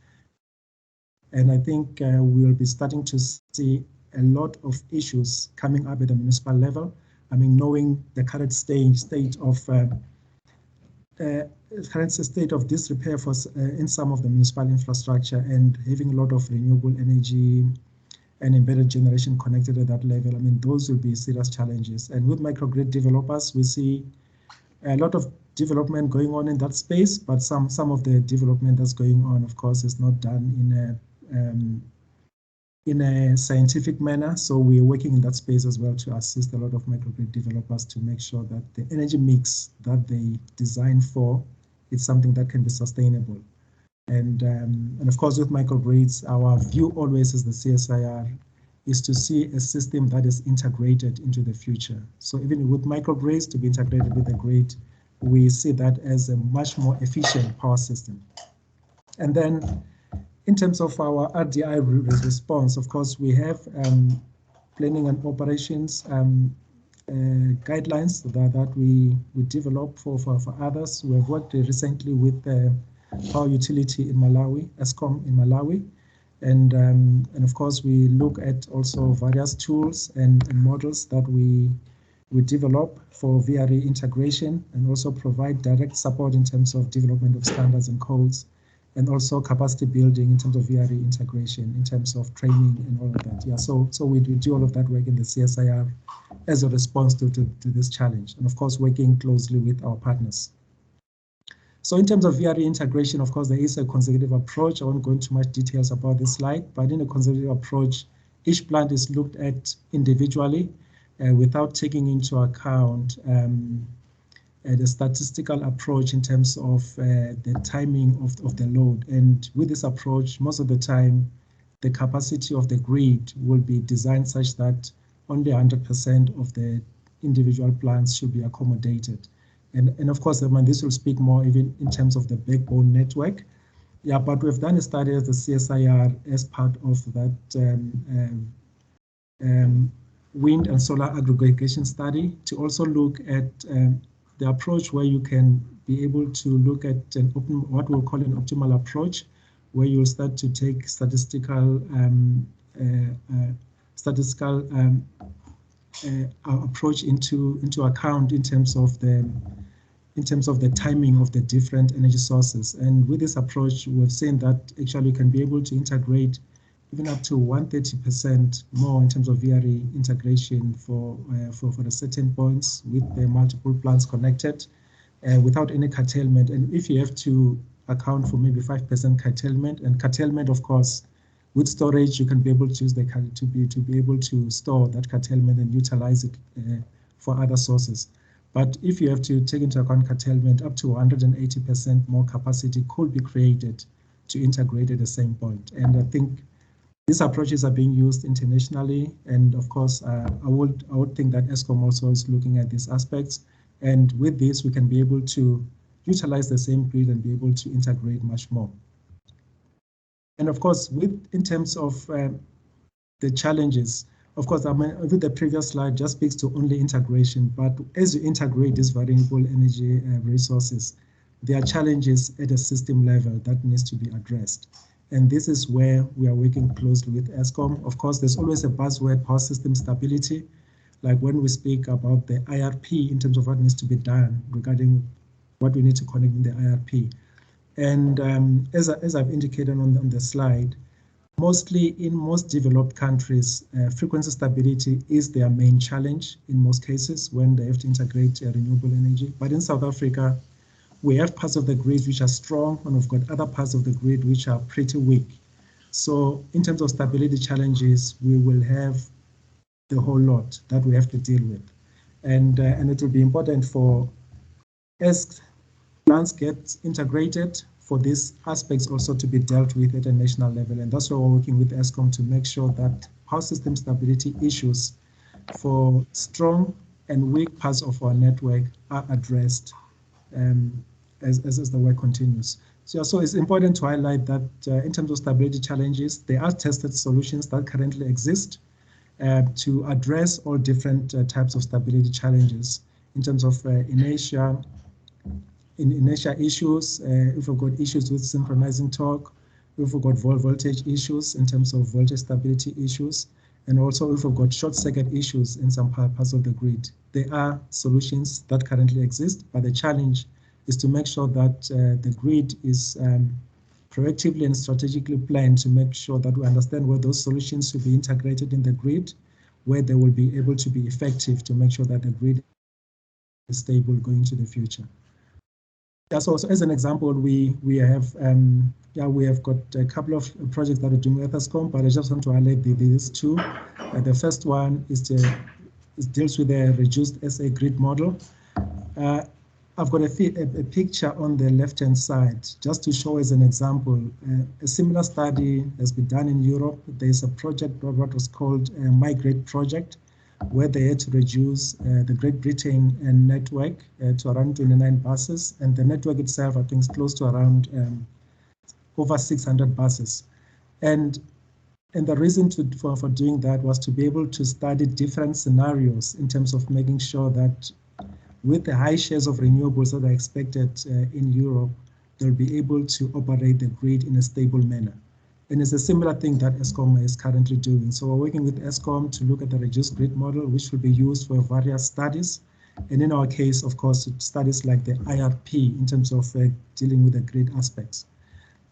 And I think we'll be starting to see a lot of issues coming up at the municipal level. I mean, knowing the current state of disrepair in some of the municipal infrastructure, and having a lot of renewable energy and embedded generation connected at that level. I mean, those will be serious challenges. And with microgrid developers, we see a lot of development going on in that space, but some of the development that's going on, of course, is not done in a scientific manner. So we're working in that space as well to assist a lot of microgrid developers to make sure that the energy mix that they design for is something that can be sustainable. And of course, with microgrids, our view always as the CSIR is to see a system that is integrated into the future. So even with microgrids to be integrated with the grid, we see that as a much more efficient power system. And then in terms of our RDI response, of course, we have planning and operations guidelines that we develop for others. We have worked recently with the power utility in Malawi, ESCOM in Malawi. And of course, we look at also various tools and models that we develop for VRE integration, and also provide direct support in terms of development of standards and codes, and also capacity building in terms of VRE integration, in terms of training and all of that. Yeah, so we do all of that work in the CSIR as a response to this challenge, and of course, working closely with our partners. So in terms of VRE integration, of course, there is a conservative approach. I won't go into much details about this slide, but in a conservative approach, each plant is looked at individually without taking into account the statistical approach in terms of the timing of the load. And with this approach, most of the time, the capacity of the grid will be designed such that only 100% of the individual plants should be accommodated. And of course, I mean, this will speak more even in terms of the backbone network. Yeah, but we've done a study as the CSIR as part of that wind and solar aggregation study to also look at the approach where you can be able to look at what we'll call an optimal approach, where you'll start to take statistical approach into account in terms of the timing of the different energy sources. And with this approach, we've seen that actually you can be able to integrate even up to 130% more in terms of VRE integration for the certain points with the multiple plants connected without any curtailment. And if you have to account for maybe 5% curtailment, and curtailment, of course, with storage, you can be able to use to be able to store that curtailment and utilize it for other sources. But if you have to take into account curtailment, up to 180% more capacity could be created to integrate at the same point. And I think these approaches are being used internationally, and of course, I would think that Eskom also is looking at these aspects. And with this, we can be able to utilize the same grid and be able to integrate much more. And of course, in terms of the challenges, of course, I mean, with the previous slide just speaks to only integration, but as you integrate these variable energy resources, there are challenges at a system level that needs to be addressed. And this is where we are working closely with Eskom. Of course, there's always a buzzword, power system stability, like when we speak about the IRP in terms of what needs to be done regarding what we need to connect in the IRP. And as I've indicated on the slide, mostly in most developed countries, frequency stability is their main challenge in most cases when they have to integrate renewable energy. But in South Africa, we have parts of the grid which are strong, and we've got other parts of the grid which are pretty weak. So in terms of stability challenges, we will have the whole lot that we have to deal with. And it will be important for, as plans get integrated, for these aspects also to be dealt with at a national level. And that's why we're working with Eskom to make sure that power system stability issues for strong and weak parts of our network are addressed as the work continues. So it's important to highlight that in terms of stability challenges, there are tested solutions that currently exist to address all different types of stability challenges. In terms of inertia issues, if we've got issues with synchronizing torque, if we've got voltage issues in terms of voltage stability issues, and also if we've got short circuit issues in some parts of the grid. There are solutions that currently exist, but the challenge is to make sure that the grid is proactively and strategically planned to make sure that we understand where those solutions should be integrated in the grid, where they will be able to be effective to make sure that the grid is stable going into the future. Yeah, so as an example, we have got a couple of projects that are doing with Eskom, but I just want to highlight these two. The first one is deals with a reduced SA grid model. I've got a picture on the left-hand side, just to show as an example. A similar study has been done in Europe. There's a project, what was called a Migrate project, where they had to reduce the Great Britain network to around 29 buses. And the network itself, I think, is close to around over 600 buses. And the reason for doing that was to be able to study different scenarios in terms of making sure that with the high shares of renewables that are expected in Europe, they'll be able to operate the grid in a stable manner. And it's a similar thing that Eskom is currently doing. So we're working with Eskom to look at the reduced grid model, which will be used for various studies. And in our case, of course, studies like the IRP in terms of dealing with the grid aspects.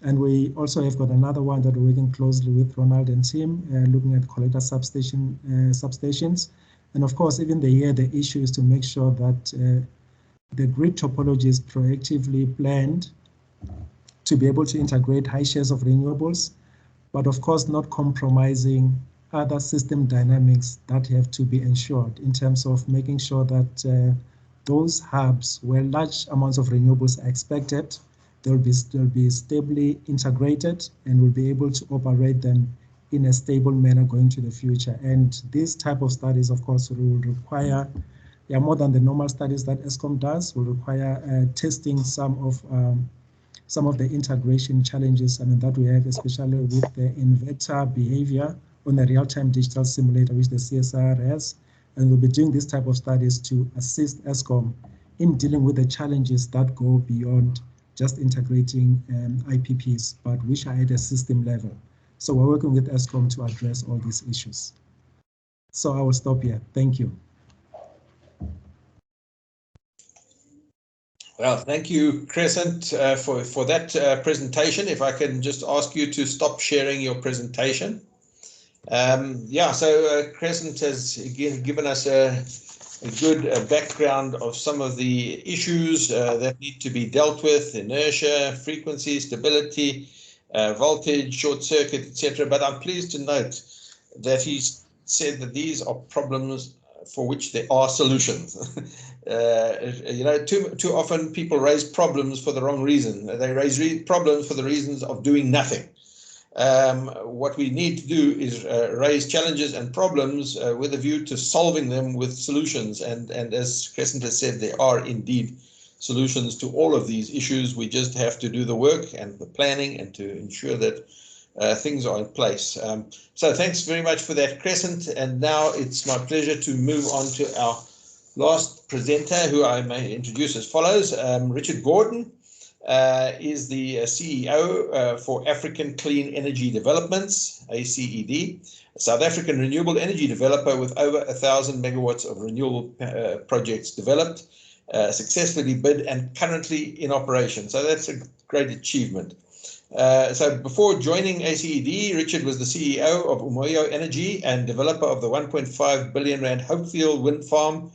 And we also have got another one that we're working closely with Ronald and team, looking at collector substations. And of course, even the issue is to make sure that the grid topology is proactively planned to be able to integrate high shares of renewables, but of course not compromising other system dynamics that have to be ensured in terms of making sure that those hubs where large amounts of renewables are expected, they'll be stably integrated and will be able to operate them in a stable manner going to the future. And these type of studies, of course, will require more than the normal studies that Eskom does, will require testing some of the integration challenges that we have, especially with the inverter behavior on the real-time digital simulator, which the CSIR has. And we'll be doing this type of studies to assist Eskom in dealing with the challenges that go beyond just integrating IPPs, but which are at a system level. So we're working with Eskom to address all these issues. So I will stop here. Thank you. Well, thank you, Crescent, for that presentation. If I can just ask you to stop sharing your presentation. So Crescent has given us a good background of some of the issues that need to be dealt with: inertia, frequency, stability, voltage, short circuit, etc. But I'm pleased to note that he's said that these are problems for which there are solutions. Too often people raise problems for the wrong reason. They raise problems for the reasons of doing nothing. What we need to do is raise challenges and problems with a view to solving them with solutions. And as Crescent has said, there are indeed solutions to all of these issues. We just have to do the work and the planning and to ensure that things are in place. So thanks very much for that, Crescent. And now it's my pleasure to move on to our last presenter, who I may introduce as follows. Richard Gordon is the CEO for African Clean Energy Developments, ACED, a South African renewable energy developer with over 1,000 megawatts of renewable projects developed, successfully bid and currently in operation. So that's a great achievement. So before joining ACED, Richard was the CEO of Umoyo Energy and developer of the 1.5 billion rand Hopefield wind farm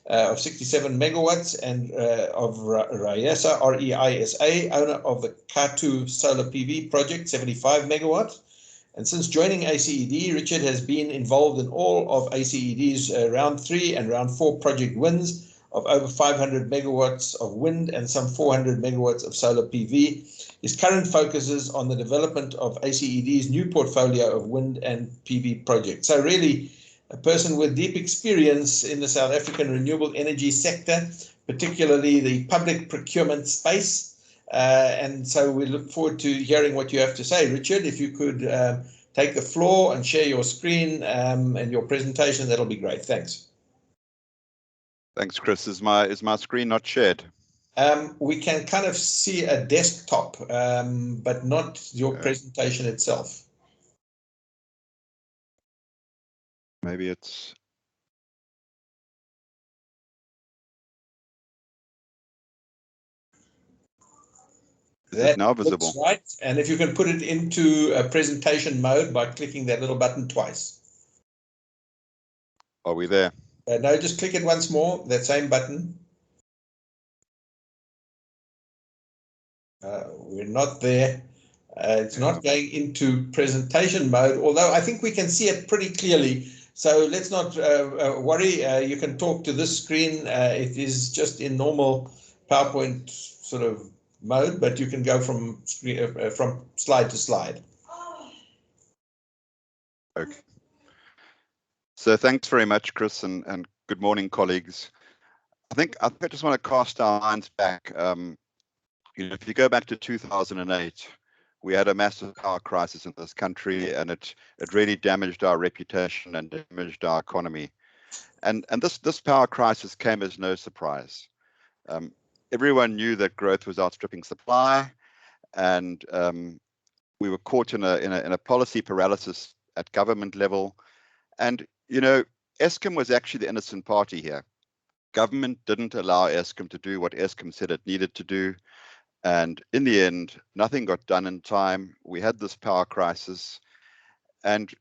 of 67 megawatts, and of Reisa, R-E-I-S-A, owner of the Katu solar PV project, 75 megawatts. And since joining ACED, Richard has been involved in all of ACED's round 3 and round 4 project wins of over 500 megawatts of wind and some 400 megawatts of solar PV. His current focus is on the development of ACED's new portfolio of wind and PV projects. So really, a person with deep experience in the South African renewable energy sector, particularly the public procurement space. And so we look forward to hearing what you have to say. Richard, if you could take the floor and share your screen and your presentation, that'll be great. Thanks. Thanks, Chris. Is my screen not shared? We can kind of see a desktop, but not your presentation itself. Maybe it's... Is it now visible? That's right. And if you can put it into a presentation mode by clicking that little button twice. Are we there? No, just click it once more, that same button. We're not there. It's not going into presentation mode, although I think we can see it pretty clearly. So let's not worry. You can talk to this screen. It is just in normal PowerPoint sort of mode, but you can go from slide to slide. Okay. So thanks very much, Chris, and good morning, colleagues. I think I just want to cast our minds back. If you go back to 2008, we had a massive power crisis in this country, and it really damaged our reputation and damaged our economy. And this power crisis came as no surprise. Everyone knew that growth was outstripping supply, and we were caught in a policy paralysis at government level. And Eskom was actually the innocent party here. Government didn't allow Eskom to do what Eskom said it needed to do. And in the end, nothing got done in time. We had this power crisis. And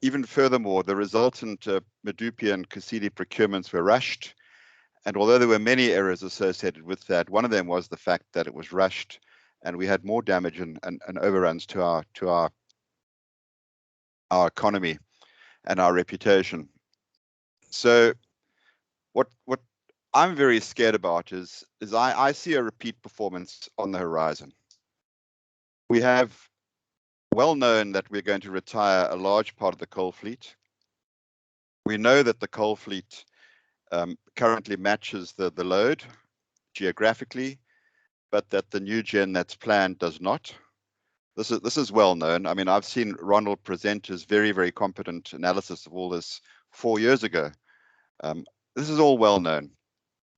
even furthermore, the resultant Medupi and Kusile procurements were rushed. And although there were many errors associated with that, one of them was the fact that it was rushed, and we had more damage and overruns to our economy and our reputation. So what I'm very scared about is I see a repeat performance on the horizon. We have well known that we're going to retire a large part of the coal fleet. We know that the coal fleet currently matches the load geographically, but that the new gen that's planned does not. This is well known. I mean, I've seen Ronald present his very, very competent analysis of all this 4 years ago. This is all well known.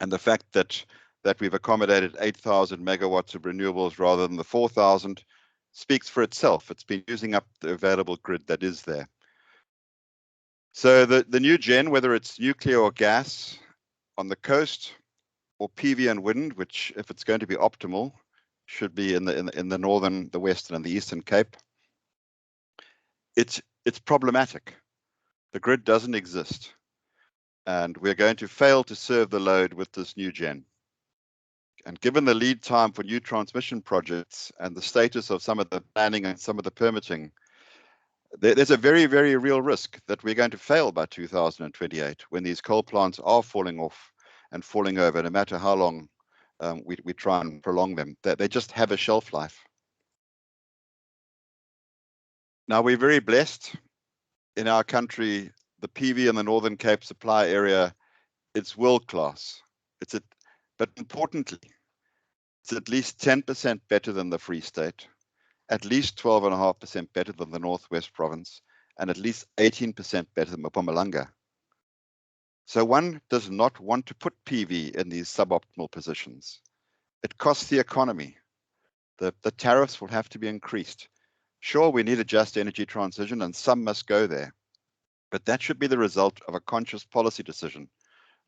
And the fact that we've accommodated 8,000 megawatts of renewables rather than the 4,000 speaks for itself. It's been using up the available grid that is there. So the new gen, whether it's nuclear or gas on the coast, or PV and wind, which, if it's going to be optimal, should be in the northern, the western, and the eastern Cape, it's problematic. The grid doesn't exist, and we're going to fail to serve the load with this new gen. And given the lead time for new transmission projects and the status of some of the planning and some of the permitting, there's a very, very real risk that we're going to fail by 2028 when these coal plants are falling off and falling over, no matter how long we try and prolong them. They just have a shelf life. Now, we're very blessed in our country. The PV in the Northern Cape supply area, it's world class. But importantly, it's at least 10% better than the Free State, at least 12.5% better than the Northwest Province, and at least 18% better than Mpumalanga. So one does not want to put PV in these suboptimal positions. It costs the economy. The tariffs will have to be increased. Sure, we need a just energy transition and some must go there. But that should be the result of a conscious policy decision,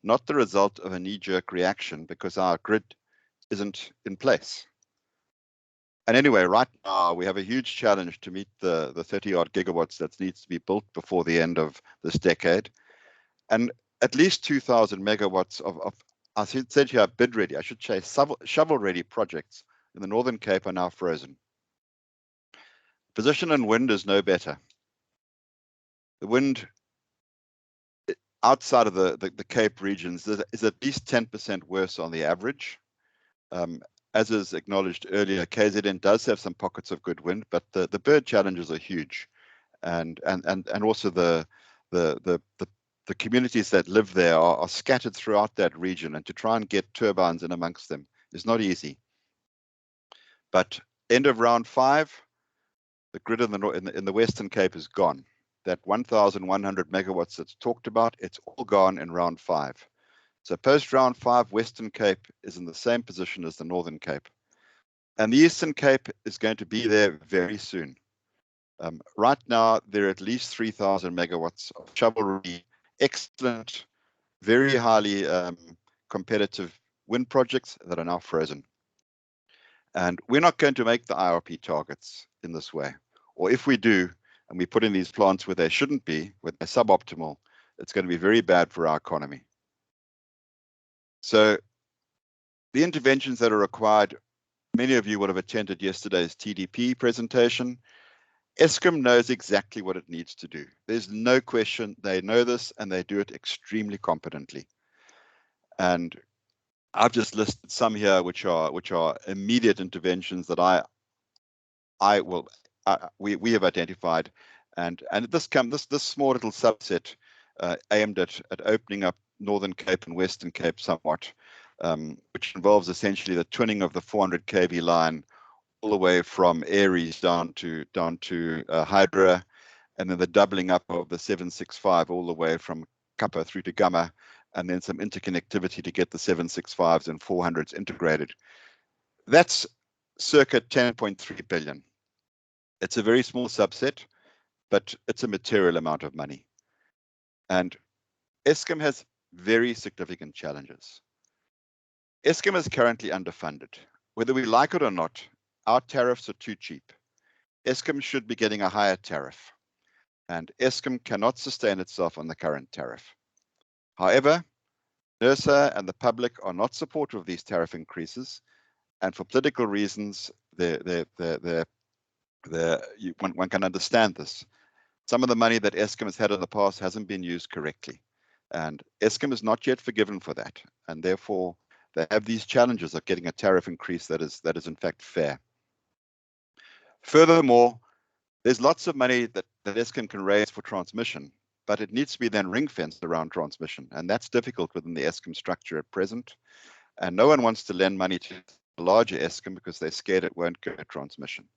not the result of a knee-jerk reaction because our grid isn't in place. And anyway, right now we have a huge challenge to meet the 30-odd gigawatts that needs to be built before the end of this decade. And at least 2,000 megawatts of I said here bid ready, I should say shovel ready projects in the Northern Cape are now frozen. Position in wind is no better. The wind outside of the Cape regions is at least 10% worse on the average. As is acknowledged earlier, KZN does have some pockets of good wind, but the bird challenges are huge, and also the communities that live there are scattered throughout that region, and to try and get turbines in amongst them is not easy. But end of round 5, the grid in the Western Cape is gone. That 1,100 megawatts that's talked about, it's all gone in round 5. So post round 5, Western Cape is in the same position as the Northern Cape. And the Eastern Cape is going to be there very soon. Right now, there are at least 3,000 megawatts of shovel-ready, excellent, very highly competitive wind projects that are now frozen. And we're not going to make the IRP targets in this way. Or if we do, and we put in these plants where they shouldn't be, where they're suboptimal, it's going to be very bad for our economy. So the interventions that are required, many of you would have attended yesterday's TDP presentation. Eskom knows exactly what it needs to do. There's no question, they know this and they do it extremely competently. And I've just listed some here which are immediate interventions that we have identified, and this small little subset aimed at opening up Northern Cape and Western Cape somewhat, which involves essentially the twinning of the 400 kV line all the way from Aries down to Hydra, and then the doubling up of the 765 all the way from Kappa through to Gamma, and then some interconnectivity to get the 765s and 400s integrated. That's circa 10.3 billion. It's a very small subset, but it's a material amount of money. And Eskom has very significant challenges. Eskom is currently underfunded. Whether we like it or not, our tariffs are too cheap. Eskom should be getting a higher tariff, and Eskom cannot sustain itself on the current tariff. However, NERSA and the public are not supportive of these tariff increases, and for political reasons, one can understand this. Some of the money that Eskom has had in the past hasn't been used correctly, and Eskom is not yet forgiven for that, and therefore they have these challenges of getting a tariff increase that is in fact fair. Furthermore, there's lots of money that Eskom can raise for transmission, but it needs to be then ring-fenced around transmission, and that's difficult within the Eskom structure at present. And no one wants to lend money to a larger Eskom because they're scared it won't go to transmission.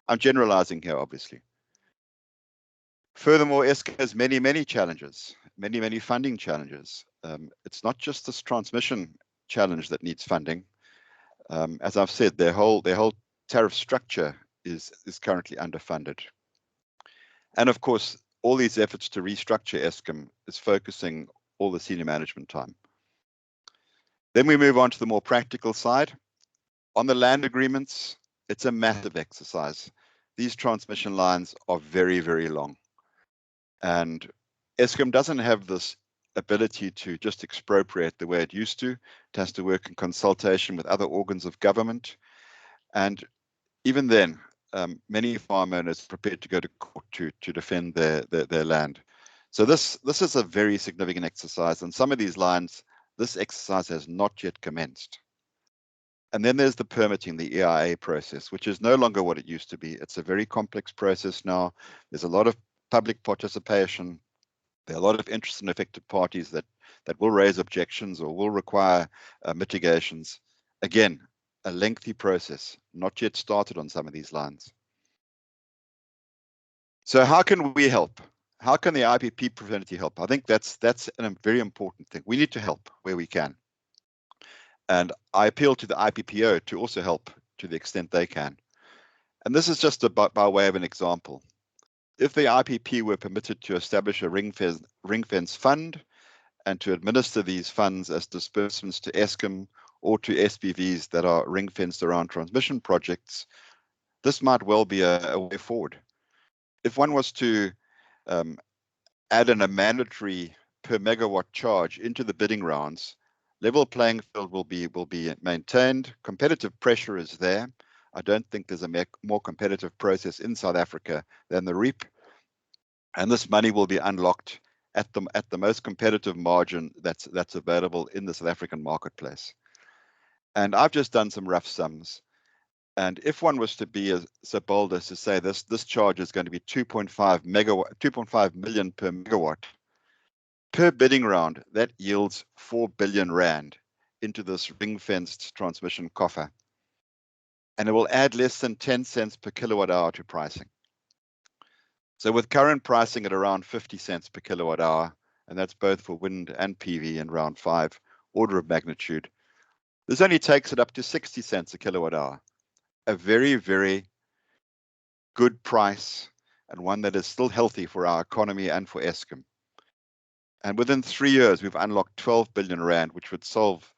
I'm generalizing here, obviously. Furthermore, Eskom has many challenges, many funding challenges. It's not just this transmission challenge that needs funding. As I've said, their whole tariff structure is currently underfunded. And of course, all these efforts to restructure Eskom is focusing all the senior management time. Then we move on to the more practical side. On the land agreements, it's a massive exercise. These transmission lines are very long. And Eskom doesn't have this ability to just expropriate the way it used to. It has to work in consultation with other organs of government. And even then, many farm owners are prepared to go to court to defend their land. So this is a very significant exercise. And some of these lines, this exercise has not yet commenced. And then there's the permitting, the EIA process, which is no longer what it used to be. It's a very complex process now. There's a lot of public participation. There are a lot of interested and affected parties that will raise objections or will require mitigations. Again, a lengthy process, not yet started on some of these lines. So how can we help? How can the IPP fraternity help? I think that's a very important thing. We need to help where we can. And I appeal to the IPPO to also help to the extent they can. And this is just by way of an example. If the IPP were permitted to establish a ring-fence fund and to administer these funds as disbursements to Eskom or to SPVs that are ring-fenced around transmission projects, this might well be a way forward. If one was to add in a mandatory per megawatt charge into the bidding rounds, level playing field will be maintained. Competitive pressure is there. I don't think there's a more competitive process in South Africa than the REAP, and this money will be unlocked at the most competitive margin that's available in the South African marketplace. And I've just done some rough sums, and if one was to be so bold as to say this charge is going to be 2.5 million per megawatt per bidding round, that yields 4 billion rand into this ring-fenced transmission coffer. And it will add less than 10 cents per kilowatt hour to pricing. So with current pricing at around 50 cents per kilowatt hour, and that's both for wind and PV in round 5, order of magnitude, this only takes it up to 60 cents a kilowatt hour. A very good price, and one that is still healthy for our economy and for Eskom. And within 3 years, we've unlocked 12 billion rand, which would solve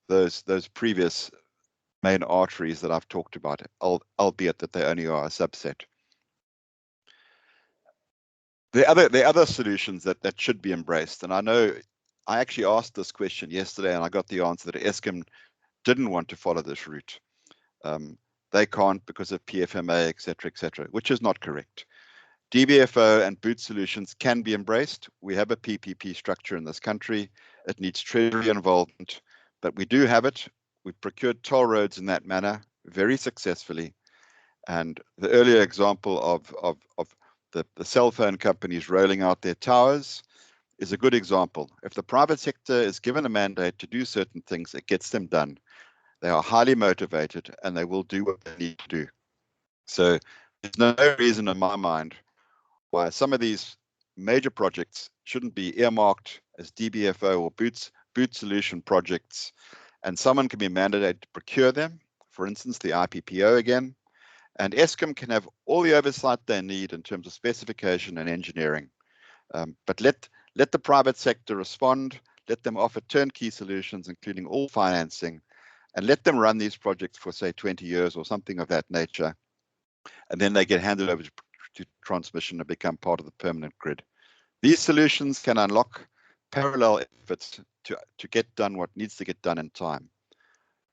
those previous main arteries that I've talked about, albeit that they only are a subset. The other solutions that should be embraced, and I know I actually asked this question yesterday and I got the answer that Eskom didn't want to follow this route. They can't because of PFMA, etc., which is not correct. DBFO and boot solutions can be embraced. We have a PPP structure in this country. It needs treasury involvement, but we do have it. We've procured toll roads in that manner very successfully. And the earlier example of the cell phone companies rolling out their towers is a good example. If the private sector is given a mandate to do certain things, it gets them done. They are highly motivated and they will do what they need to do. So there's no reason in my mind why some of these major projects shouldn't be earmarked as DBFO or boot solution projects, and someone can be mandated to procure them, for instance, the IPPO again, and Eskom can have all the oversight they need in terms of specification and engineering. But let the private sector respond, let them offer turnkey solutions, including all financing, and let them run these projects for, say, 20 years or something of that nature. And then they get handed over to transmission and become part of the permanent grid. These solutions can unlock parallel efforts to get done what needs to get done in time.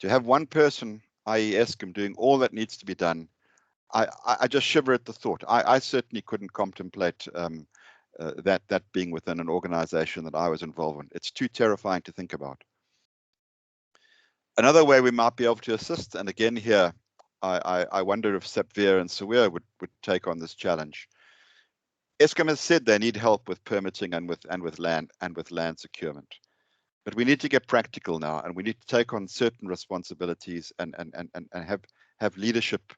To have one person, i.e. Eskom, doing all that needs to be done, I just shiver at the thought. I certainly couldn't contemplate that being within an organization that I was involved in. It's too terrifying to think about. Another way we might be able to assist, and again here, I wonder if SAPVIR and SIWIR would take on this challenge. Eskom has said they need help with permitting and with land securement. But we need to get practical now, and we need to take on certain responsibilities and have leadership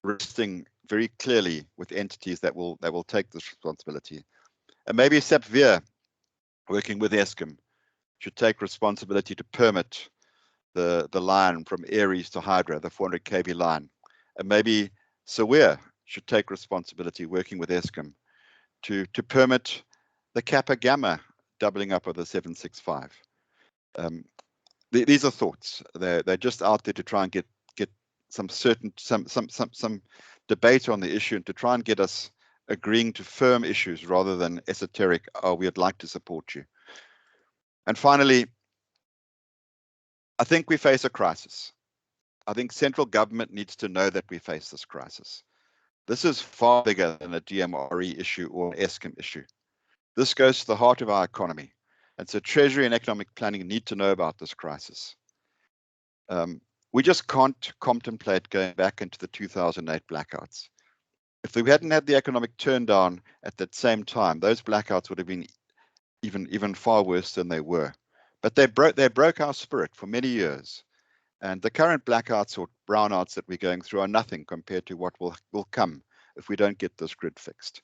resting very clearly with entities that will take this responsibility. And maybe SAPVR, working with Eskom, should take responsibility to permit the line from Aries to Hydra, the 400 kV line. And maybe SAWIR should take responsibility, working with Eskom, to permit the Kappa Gamma doubling up of the 765. These are thoughts. They're just out there to try and get some debate on the issue, and to try and get us agreeing to firm issues rather than esoteric, oh, we'd like to support you. And finally, I think we face a crisis. I think central government needs to know that we face this crisis. This is far bigger than a DMRE issue or an Eskom issue. This goes to the heart of our economy. And so Treasury and economic planning need to know about this crisis. We just can't contemplate going back into the 2008 blackouts. If we hadn't had the economic turndown at that same time, those blackouts would have been even far worse than they were. But they broke our spirit for many years. And the current blackouts or brownouts that we're going through are nothing compared to what will come if we don't get this grid fixed.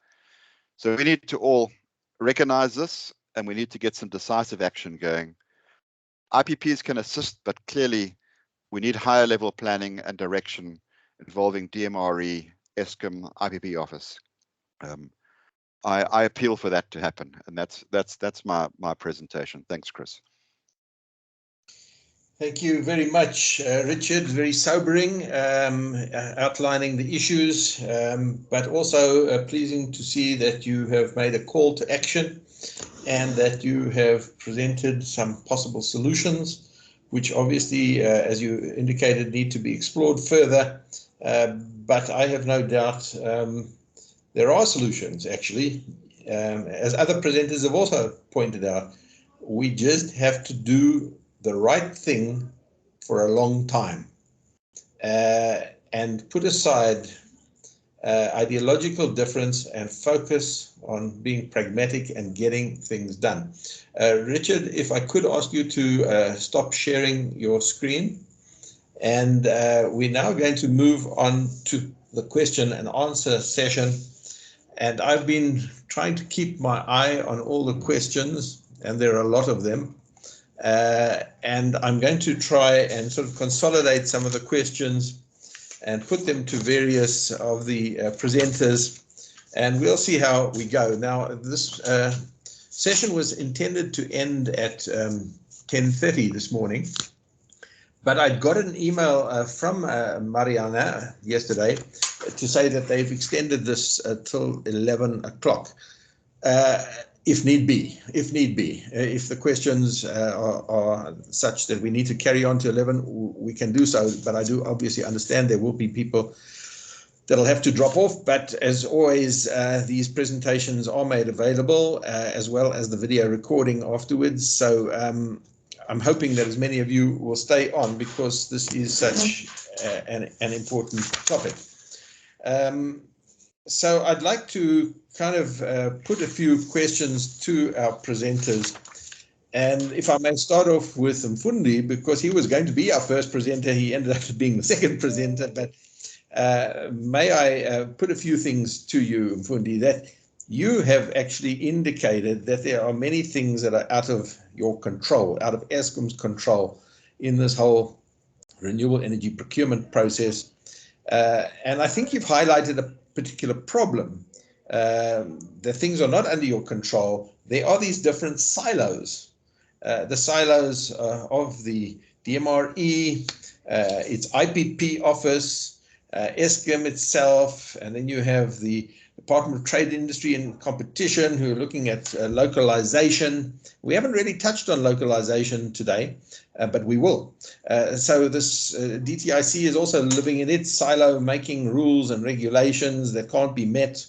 So we need to all recognize this, and we need to get some decisive action going. IPPs can assist, but clearly we need higher level planning and direction involving DMRE, Eskom, IPP office. I appeal for that to happen, and that's my presentation. Thanks, Chris. Thank you very much, Richard. Very sobering, outlining the issues, but also pleasing to see that you have made a call to action and that you have presented some possible solutions, which obviously, as you indicated, need to be explored further. But I have no doubt there are solutions, actually. As other presenters have also pointed out, we just have to do the right thing for a long time and put aside ideological difference and focus on being pragmatic and getting things done. Richard, if I could ask you to stop sharing your screen, and we're now going to move on to the question and answer session. And I've been trying to keep my eye on all the questions, and there are a lot of them. And I'm going to try and sort of consolidate some of the questions and put them to various of the presenters, and we'll see how we go. Now, this session was intended to end at 10:30 this morning, but I got an email from Mariana yesterday to say that they've extended this till 11 o'clock. If need be, if the questions are such that we need to carry on to 11, we can do so. But I do obviously understand there will be people that'll have to drop off. But as always, these presentations are made available as well as the video recording afterwards. So I'm hoping that as many of you will stay on, because this is such an important topic. So I'd like to kind of put a few questions to our presenters. And if I may start off with Mfundi, because he was going to be our first presenter, he ended up being the second presenter. But may I put a few things to you, Mfundi, that you have actually indicated that there are many things that are out of your control, out of Eskom's control in this whole renewable energy procurement process. And I think you've highlighted a particular problem. The things are not under your control. There are these different silos. The silos of the DMRE, its IPP office, Eskom itself, and then you have the Department of Trade, Industry and Competition, who are looking at localization. We haven't really touched on localization today, but we will. So this DTIC is also living in its silo, making rules and regulations that can't be met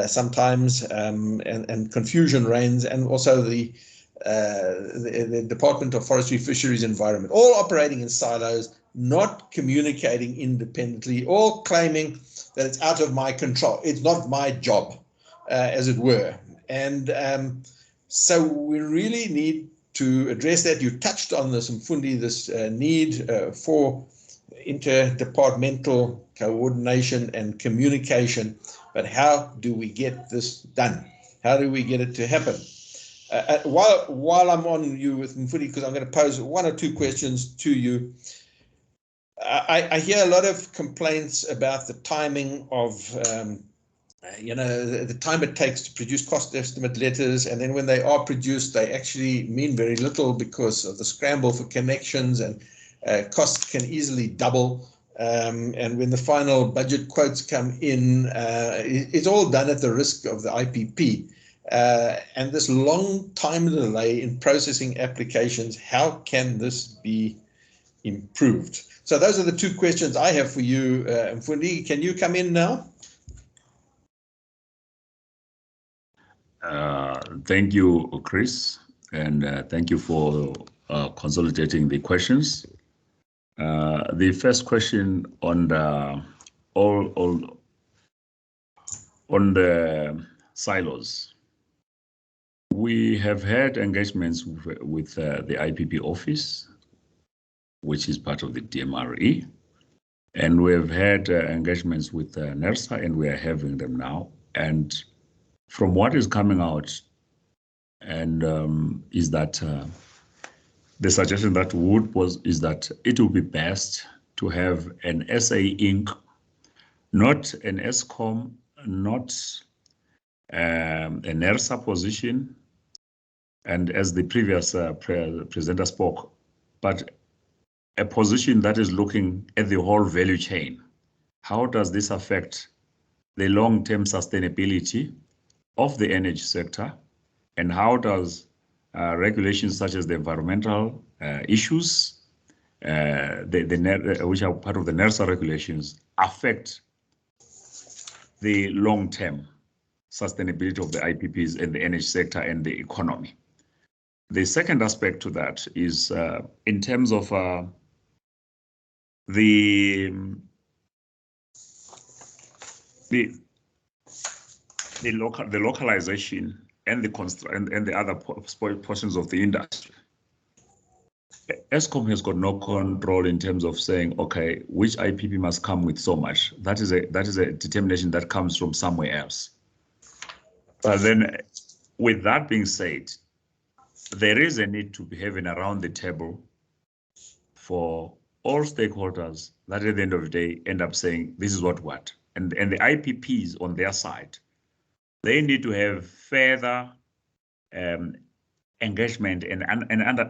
sometimes, and confusion reigns, and also the Department of Forestry, Fisheries, Environment, all operating in silos, not communicating independently, all claiming that it's out of my control. It's not my job. as it were. And so we really need to address that. You touched on this, Mfundi, this need for interdepartmental coordination and communication, but how do we get this done? How do we get it to happen? While I'm on you with Mfundi, because I'm going to pose one or two questions to you, I hear a lot of complaints about the timing of the time it takes to produce cost estimate letters, and then when they are produced, they actually mean very little because of the scramble for connections, and costs can easily double. And when the final budget quotes come in, it's all done at the risk of the IPP. And this long time delay in processing applications, how can this be improved? So those are the two questions I have for you, Mfundi. Can you come in now? Thank you, Chris, and thank you for consolidating the questions. The first question on the on the silos. We have had engagements with the IPP office, which is part of the DMRE, and we have had engagements with NERSA, and we are having them now. And from what is coming out, and is that the suggestion that is that it will be best to have an SA Inc., not an ESCOM, not a NERSA position, and as the previous presenter spoke, but a position that is looking at the whole value chain. How does this affect the long-term sustainability of the energy sector, and how does regulations such as the environmental issues, which are part of the NERSA regulations, affect the long-term sustainability of the IPPs and the energy sector and the economy? The second aspect to that is in terms of the localization and the other portions of the industry. ESCOM has got no control in terms of saying, okay, which IPP must come with so much. That is a determination that comes from somewhere else. But then, with that being said, there is a need to be having around the table for all stakeholders that at the end of the day end up saying, this is what. And the IPPs on their side, they need to have further engagement and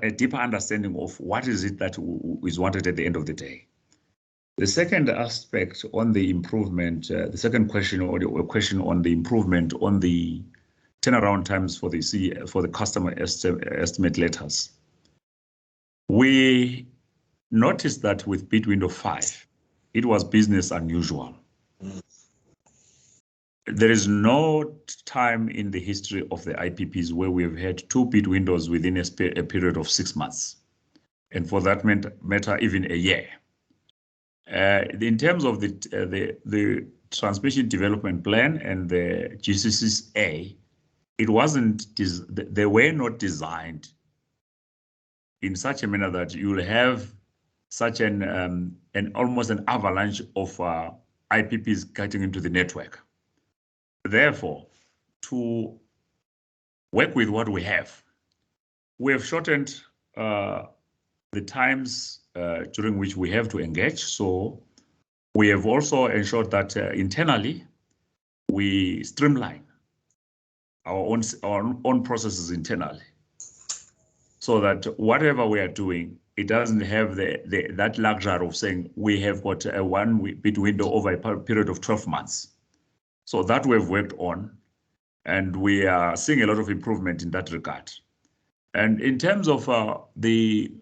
a deeper understanding of what is it that is wanted at the end of the day. The second aspect on the improvement, the second question, or a question on the improvement on the turnaround times for the customer estimate letters. We noticed that with bid window 5, it was business unusual. There is no time in the history of the IPPs where we have had 2 bid windows within a period of 6 months, and for that matter, even a year. In terms of the transmission development plan and the GCCs, they were not designed in such a manner that you will have such an almost an avalanche of IPPs getting into the network. Therefore, to work with what we have shortened the times during which we have to engage. So we have also ensured that internally we streamline our own processes internally, so that whatever we are doing, it doesn't have that luxury of saying we have got a 1 bid window over a period of 12 months. So that we've worked on, and we are seeing a lot of improvement in that regard. And in terms of the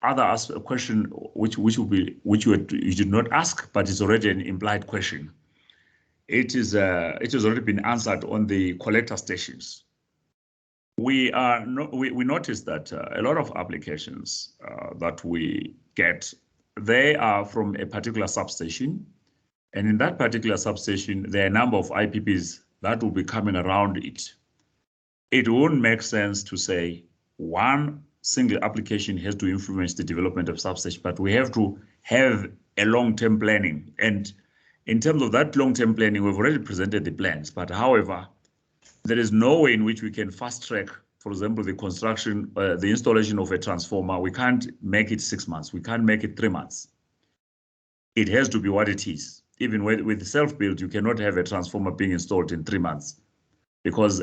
other question, which you did not ask, but it's already an implied question. It has already been answered on the collector stations. We noticed that a lot of applications that we get, they are from a particular substation, and in that particular substation, there are a number of IPPs that will be coming around it. It won't make sense to say one single application has to influence the development of substation, but we have to have a long-term planning. And in terms of that long-term planning, we've already presented the plans, but however, there is no way in which we can fast track, for example, the construction, the installation of a transformer. We can't make it 6 months. We can't make it 3 months. It has to be what it is. Even with self-build, you cannot have a transformer being installed in 3 months, because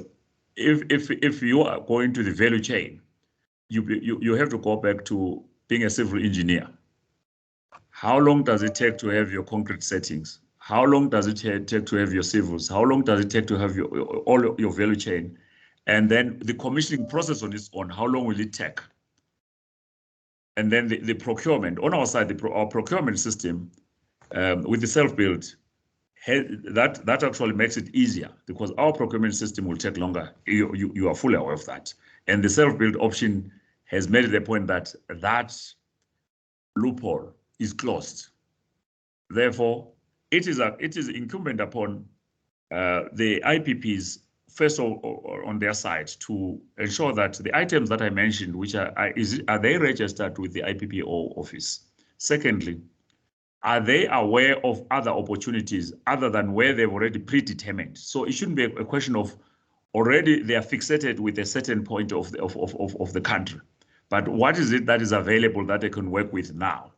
if you are going to the value chain, you have to go back to being a civil engineer. How long does it take to have your concrete settings? How long does it take to have your civils? How long does it take to have all your value chain? And then the commissioning process on its own, how long will it take? And then the procurement. On our side, our procurement system with the self-build, that actually makes it easier, because our procurement system will take longer. You are fully aware of that. And the self-build option has made it a point that that loophole is closed. Therefore, it is incumbent upon the IPPs, first of all, on their side, to ensure that the items that I mentioned, which are they registered with the IPPO office? Secondly, are they aware of other opportunities other than where they've already predetermined? So it shouldn't be a question of already they are fixated with a certain point of the country, but what is it that is available that they can work with now?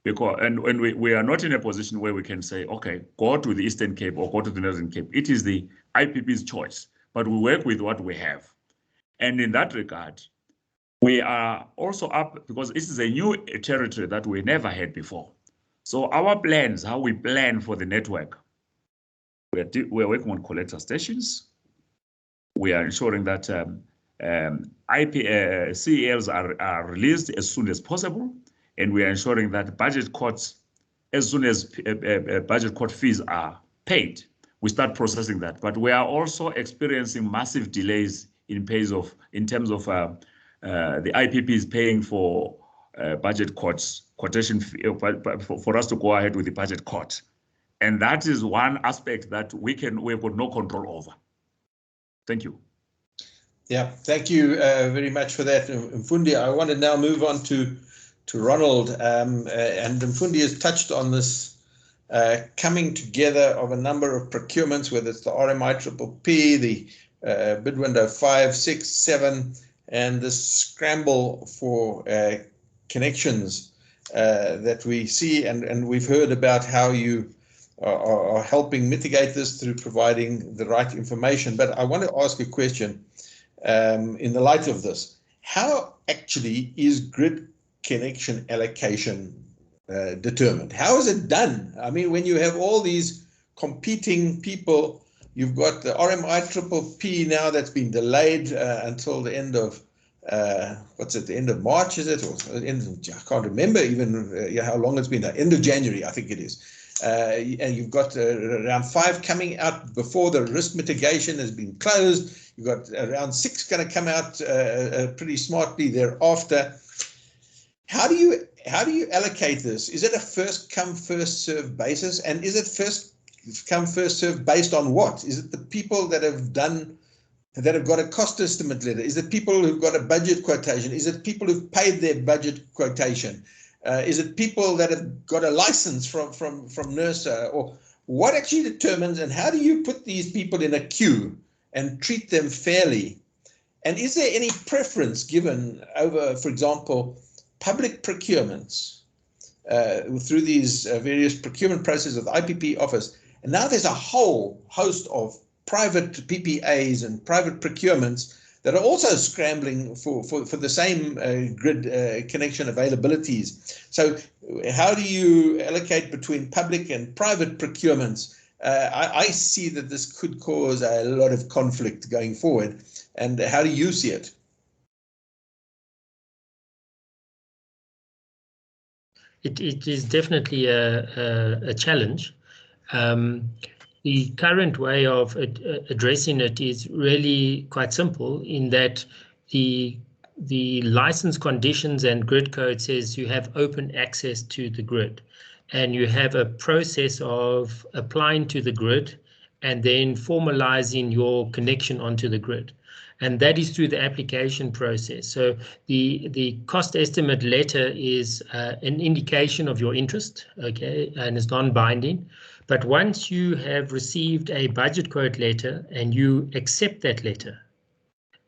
Because and we are not in a position where we can say, okay, go to the Eastern Cape or go to the Northern Cape. It is the IPP's choice, but we work with what we have. And in that regard, we are also up, because this is a new territory that we never had before. So our plans, how we plan for the network, we're working on collector stations. We are ensuring that CELs are released as soon as possible. And we are ensuring that budget courts, as soon as budget court fees are paid, we start processing that. But we are also experiencing massive delays in terms of the IPPs paying for budget courts, quotation fee, for us to go ahead with the budget court. And that is one aspect that we've got no control over. Thank you. Yeah, thank you very much for that, Mfundi. I want to now move on to Ronald, and Mfundi has touched on this coming together of a number of procurements, whether it's the RMIPPP, the bid window 5, 6, 7, and the scramble for connections that we see, and we've heard about how you are helping mitigate this through providing the right information. But I want to ask a question in the light of this. How actually is grid connection allocation determined? How is it done? I mean, when you have all these competing people, you've got the RMIPPP now that's been delayed until the end of the end of March, is it? Or I can't remember even how long it's been. End of January, I think it is. And you've got around 5 coming out before the risk mitigation has been closed. You've got around 6 going to come out pretty smartly thereafter. How do you allocate this? Is it a first come first serve basis, and is it first come first serve based on what? Is it the people that have got a cost estimate letter? Is it people who've got a budget quotation? Is it people who've paid their budget quotation? Is it people that have got a license from NERSA? Or what actually determines, and how do you put these people in a queue and treat them fairly? And is there any preference given over, for example, public procurements through these various procurement processes of the IPP office? And now there's a whole host of private PPAs and private procurements that are also scrambling for the same grid connection availabilities. So how do you allocate between public and private procurements? I see that this could cause a lot of conflict going forward. And how do you see it? It is definitely a challenge. The current way of addressing it is really quite simple, in that the license conditions and grid code says you have open access to the grid, and you have a process of applying to the grid and then formalizing your connection onto the grid. And that is through the application process. So the cost estimate letter is an indication of your interest, okay, and it's non-binding. But once you have received a budget quote letter and you accept that letter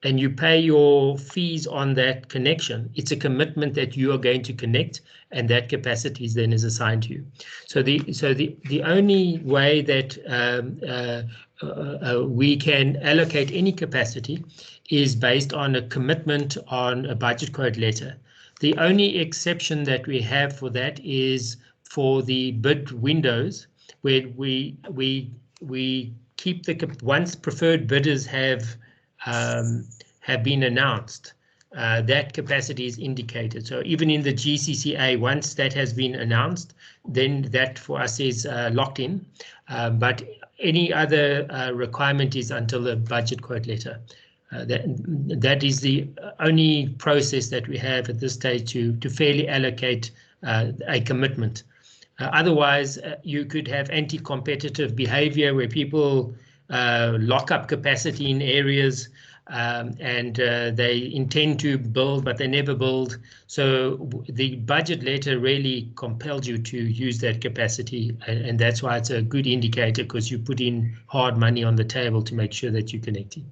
and you pay your fees on that connection, it's a commitment that you are going to connect, and that capacity then is assigned to you. So the only way that we can allocate any capacity is based on a commitment on a budget quote letter. The only exception that we have for that is for the bid windows, where we keep the, once preferred bidders have been announced, that capacity is indicated. So even in the GCCA, once that has been announced, then that for us is locked in. But any other requirement is until the budget quote letter. That is the only process that we have at this stage to fairly allocate a commitment. Otherwise, you could have anti-competitive behavior where people lock up capacity in areas and they intend to build, but they never build. So the budget letter really compelled you to use that capacity, and that's why it's a good indicator, because you put in hard money on the table to make sure that you're connecting.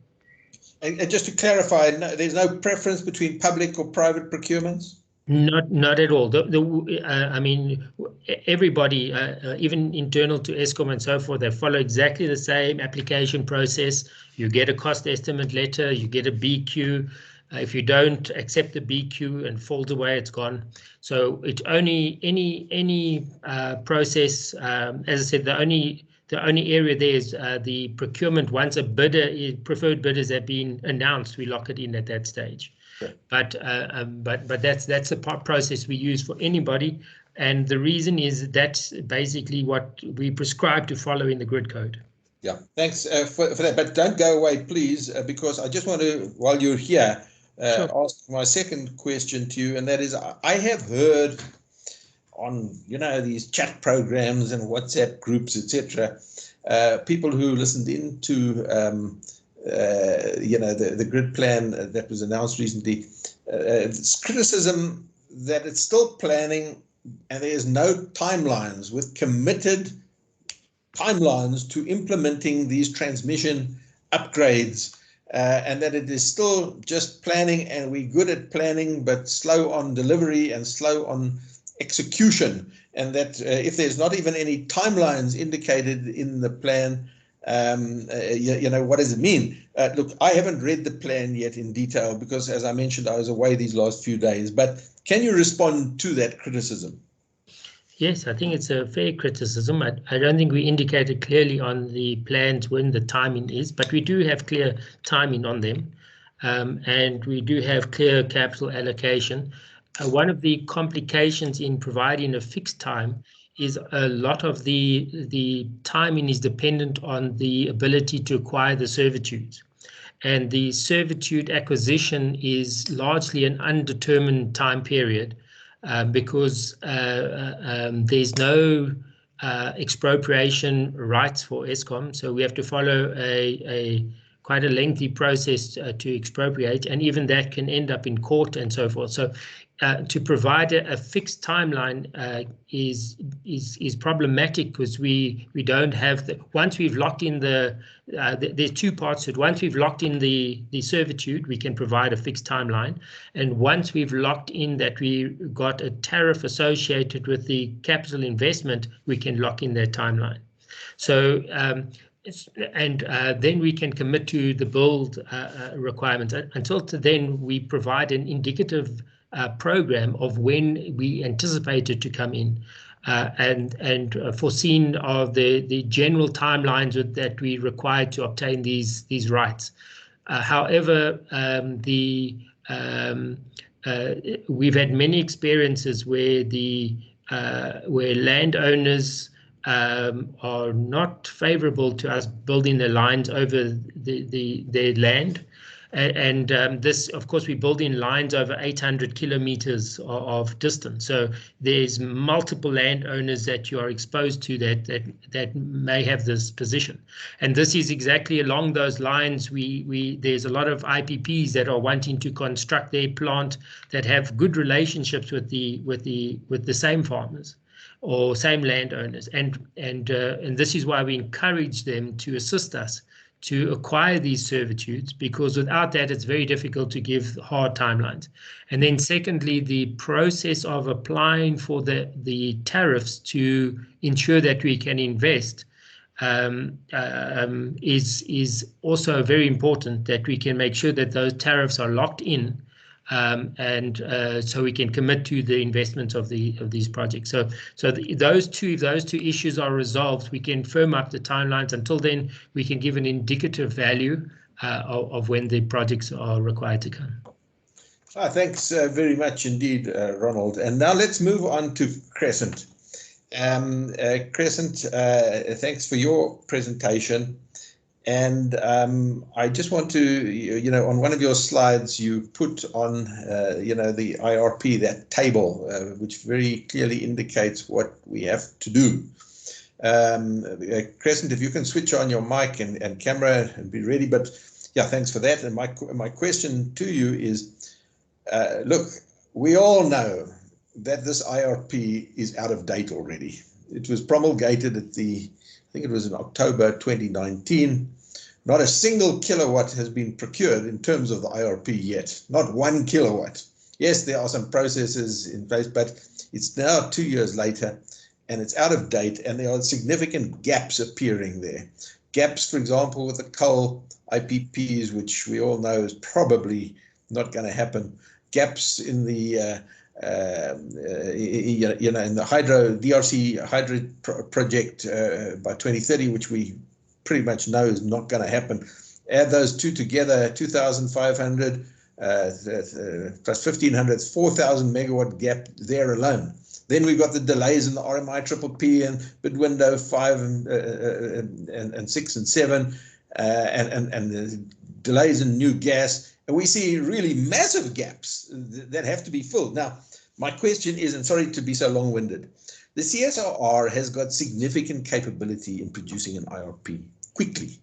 And just to clarify, there's no preference between public or private procurements? Not at all. I mean, everybody, even internal to Eskom and so forth, they follow exactly the same application process. You get a cost estimate letter, you get a BQ. If you don't accept the BQ and falls away, it's gone. So it's only any process. As I said, the only area there is the procurement. Once a bidder, preferred bidders have been announced, we lock it in at that stage. But that's a process we use for anybody, and the reason is that's basically what we prescribe to follow in the grid code. Yeah, thanks for that. But don't go away, please, because I just want to, while you're here, sure, ask my second question to you, and that is, I have heard on these chat programs and WhatsApp groups, etc., people who listened into the grid plan that was announced recently, it's criticism that it's still planning and there's no timelines, with committed timelines to implementing these transmission upgrades, and that it is still just planning, and we're good at planning but slow on delivery and slow on execution, and that if there's not even any timelines indicated in the plan, what does it mean? Look, I haven't read the plan yet in detail because, as I mentioned, I was away these last few days. But can you respond to that criticism? Yes, I think it's a fair criticism. I don't think we indicated clearly on the plans when the timing is, but we do have clear timing on them, and we do have clear capital allocation. One of the complications in providing a fixed time is a lot of the timing is dependent on the ability to acquire the servitudes. And the servitude acquisition is largely an undetermined time period because there's no expropriation rights for Eskom. So we have to follow quite a lengthy process to expropriate, and even that can end up in court and so forth. So to provide a fixed timeline is problematic, because we don't have the, once we've locked in there's two parts to it. Once we've locked in the servitude, we can provide a fixed timeline, and once we've locked in that we got a tariff associated with the capital investment, we can lock in that timeline. So then we can commit to the build requirements. Until then, we provide an indicative program of when we anticipate it to come in, and foreseen of the general timelines that we require to obtain these rights. However, we've had many experiences where where landowners are not favorable to us building the lines over their land. And this, of course, we build in lines over 800 kilometers of distance. So there's multiple landowners that you are exposed to that may have this position. And this is exactly along those lines. There's a lot of IPPs that are wanting to construct their plant that have good relationships with the same farmers or same landowners. And this is why we encourage them to assist us to acquire these servitudes, because without that, it's very difficult to give hard timelines. And then secondly, the process of applying for the tariffs to ensure that we can invest is also very important, that we can make sure that those tariffs are locked in, so we can commit to the investment of these projects. So if those two issues are resolved, we can firm up the timelines. Until then, we can give an indicative value of when the projects are required to come. Thanks very much indeed, Ronald. And now let's move on to Crescent. Crescent, thanks for your presentation. And I just want to, on one of your slides, you put on, the IRP, that table, which very clearly indicates what we have to do. Crescent, if you can switch on your mic and camera and be ready. But yeah, thanks for that. And my question to you is, look, we all know that this IRP is out of date already. It was promulgated I think it was in October 2019. Not a single kilowatt has been procured in terms of the IRP yet, not 1 kilowatt. Yes, there are some processes in place, but it's now 2 years later and it's out of date, and there are significant gaps appearing there. Gaps, for example, with the coal IPPs, which we all know is probably not going to happen. Gaps in the in the DRC hydro project by 2030, which we pretty much know is not going to happen. Add those two together, 2,500 plus 1,500, 4,000 megawatt gap there alone. Then we've got the delays in the RMI PPP and bid window 5 and 6 and 7, and the delays in new gas. And we see really massive gaps that have to be filled. Now, my question is, and sorry to be so long-winded, the CSIR has got significant capability in producing an IRP quickly.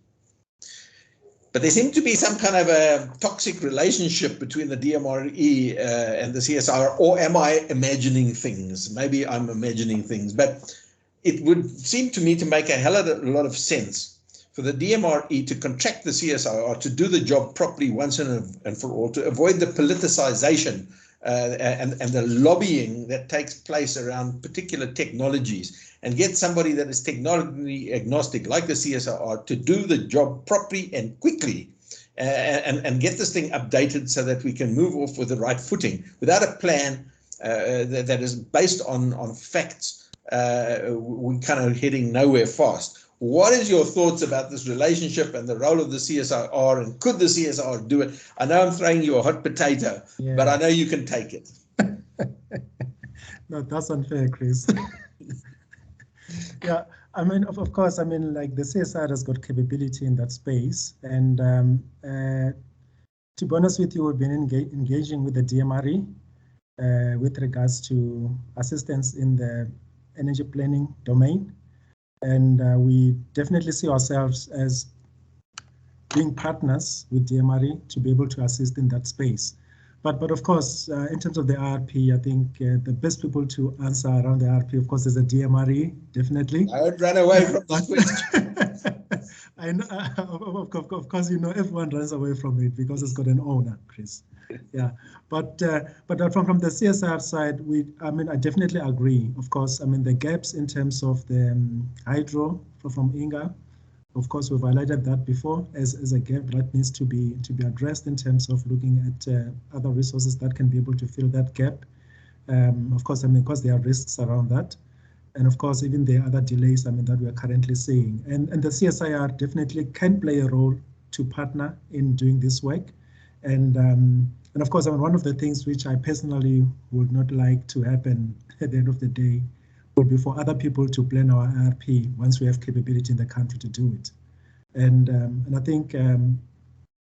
But there seems to be some kind of a toxic relationship between the DMRE and the CSIR, or am I imagining things? Maybe I'm imagining things, but it would seem to me to make a hell of a lot of sense for the DMRE to contract the CSIR to do the job properly once and for all, to avoid the politicization and the lobbying that takes place around particular technologies, and get somebody that is technology agnostic like the CSIR to do the job properly and quickly, and get this thing updated so that we can move off with the right footing. Without a plan that is based on facts, we're kind of heading nowhere fast. What is your thoughts about this relationship and the role of the CSIR, and could the CSIR do it? I know I'm throwing you a hot potato, yeah, but I know you can take it. No, that's unfair, Chris. Yeah, I mean, of course, I mean, like the CSIR has got capability in that space. And to be honest with you, we've been engaging with the DMRE with regards to assistance in the energy planning domain. And we definitely see ourselves as being partners with DMRE to be able to assist in that space. But of course, in terms of the RP, I think the best people to answer around the RP, of course, is the DMRE, definitely. I would run away from this question. I know, of course, you know, everyone runs away from it because it's got an owner, Chris. Yeah, but from the CSIR side, I definitely agree. Of course, I mean, the gaps in terms of the hydro from Inga, of course, we've highlighted that before as a gap that needs to be addressed in terms of looking at other resources that can be able to fill that gap. Of course, I mean, because there are risks around that. And of course, even the other delays, I mean, that we are currently seeing. And the CSIR definitely can play a role to partner in doing this work. And of course, I mean, one of the things which I personally would not like to happen at the end of the day would be for other people to plan our IRP once we have capability in the country to do it. And I think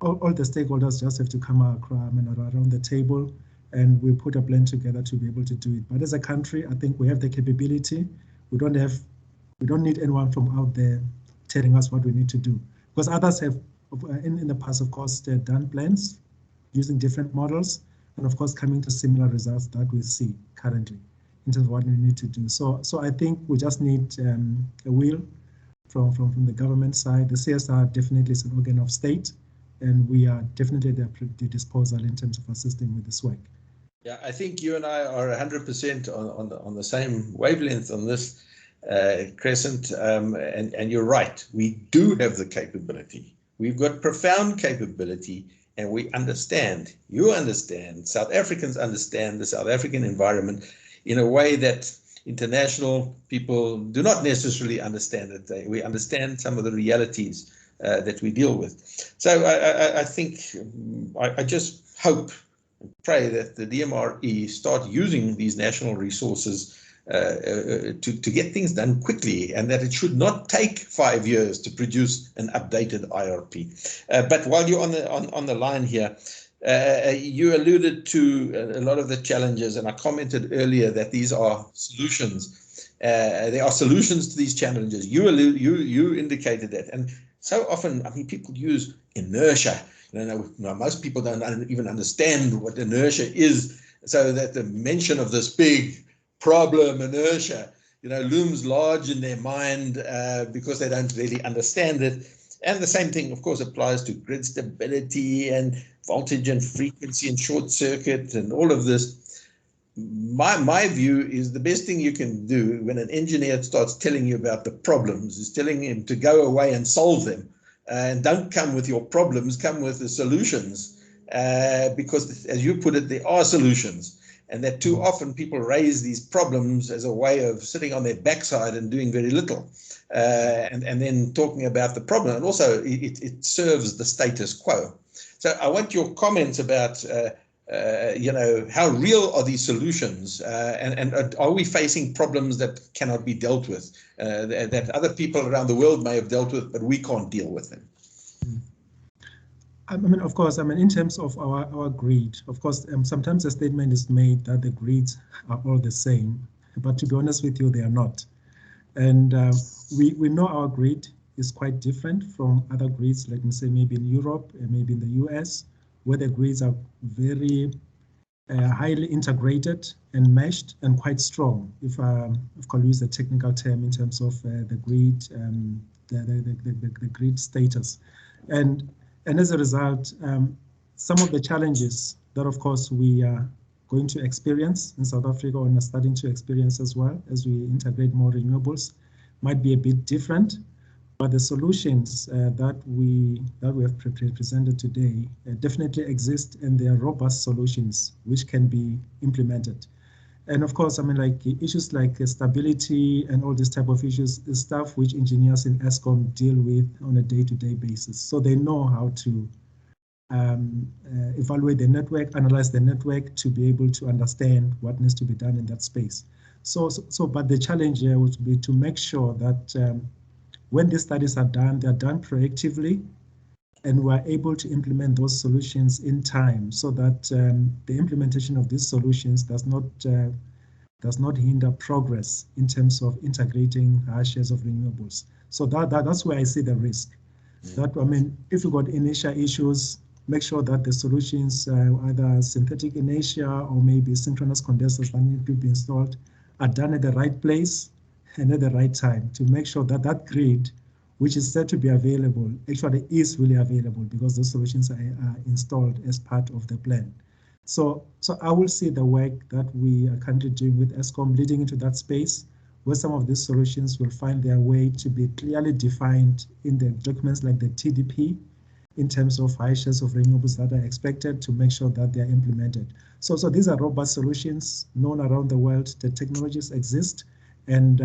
all the stakeholders just have to come around the table, and we put a plan together to be able to do it. But as a country, I think we have the capability. We don't need anyone from out there telling us what we need to do, because others have in the past, of course, done plans using different models, and of course coming to similar results that we see currently in terms of what we need to do. So I think we just need a will from the government side. The CSIR definitely is an organ of state, and we are definitely at the disposal in terms of assisting with this work. Yeah, I think you and I are 100% on the same wavelength on this, Crescent, and you're right. We do have the capability. We've got profound capability, and we understand, you understand, South Africans understand the South African environment in a way that international people do not necessarily understand it. We understand some of the realities that we deal with. So I think, I just hope and pray that the DMRE start using these national resources to get things done quickly, and that it should not take 5 years to produce an updated IRP. But while you're on the line here, you alluded to a lot of the challenges, and I commented earlier that these are solutions. There are solutions to these challenges. You indicated that, and so often, I mean, people use inertia. Most people don't even understand what inertia is, so that the mention of this big problem, inertia, looms large in their mind because they don't really understand it. And the same thing, of course, applies to grid stability and voltage and frequency and short circuit and all of this. My view is the best thing you can do when an engineer starts telling you about the problems is telling him to go away and solve them. And don't come with your problems, come with the solutions. Because as you put it, there are solutions. And that too often people raise these problems as a way of sitting on their backside and doing very little, and then talking about the problem. And also it serves the status quo. So I want your comments about, how real are these solutions, and are we facing problems that cannot be dealt with, that other people around the world may have dealt with, but we can't deal with them? I mean, of course, in terms of our grid, of course, sometimes a statement is made that the grids are all the same, but to be honest with you, they are not. And we know our grid is quite different from other grids, let me say maybe in Europe and maybe in the US, where the grids are very highly integrated and meshed and quite strong, if I can use a technical term in terms of the grid, the grid status. And as a result, some of the challenges that, of course, we are going to experience in South Africa and are starting to experience as well as we integrate more renewables might be a bit different. But the solutions that we have presented today definitely exist, and they are robust solutions which can be implemented. And of course, like issues like stability and all this type of issues is stuff which engineers in Eskom deal with on a day-to-day basis. So they know how to evaluate the network, analyze the network to be able to understand what needs to be done in that space. But the challenge here would be to make sure that when these studies are done, they're done proactively, and we're able to implement those solutions in time, so that the implementation of these solutions does not hinder progress in terms of integrating high shares of renewables. So that's where I see the risk. That, if you've got inertia issues, make sure that the solutions, either synthetic inertia or maybe synchronous condensers that need to be installed, are done at the right place and at the right time, to make sure that that grid, which is said to be available, actually is really available, because the solutions are installed as part of the plan. So I will see the work that we are currently doing with Eskom leading into that space, where some of these solutions will find their way to be clearly defined in the documents like the TDP, in terms of high shares of renewables that are expected, to make sure that they are implemented. So these are robust solutions known around the world. The technologies exist, and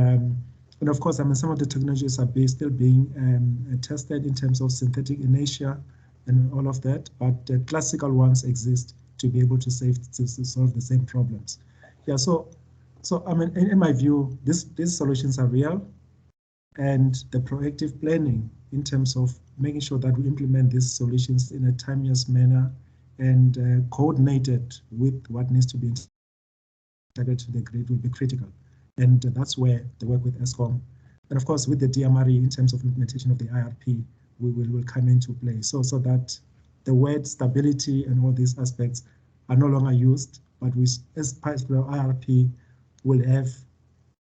of course, some of the technologies are still being tested in terms of synthetic inertia and all of that, but the classical ones exist to be able to solve the same problems. Yeah, so in my view, these solutions are real, and the proactive planning in terms of making sure that we implement these solutions in a timeous manner and coordinated with what needs to be integrated to the grid will be critical. And that's where the work with Eskom, and of course with the DMRE in terms of implementation of the IRP, will come into play. So that the word stability and all these aspects are no longer used, but we, as part of the IRP, will have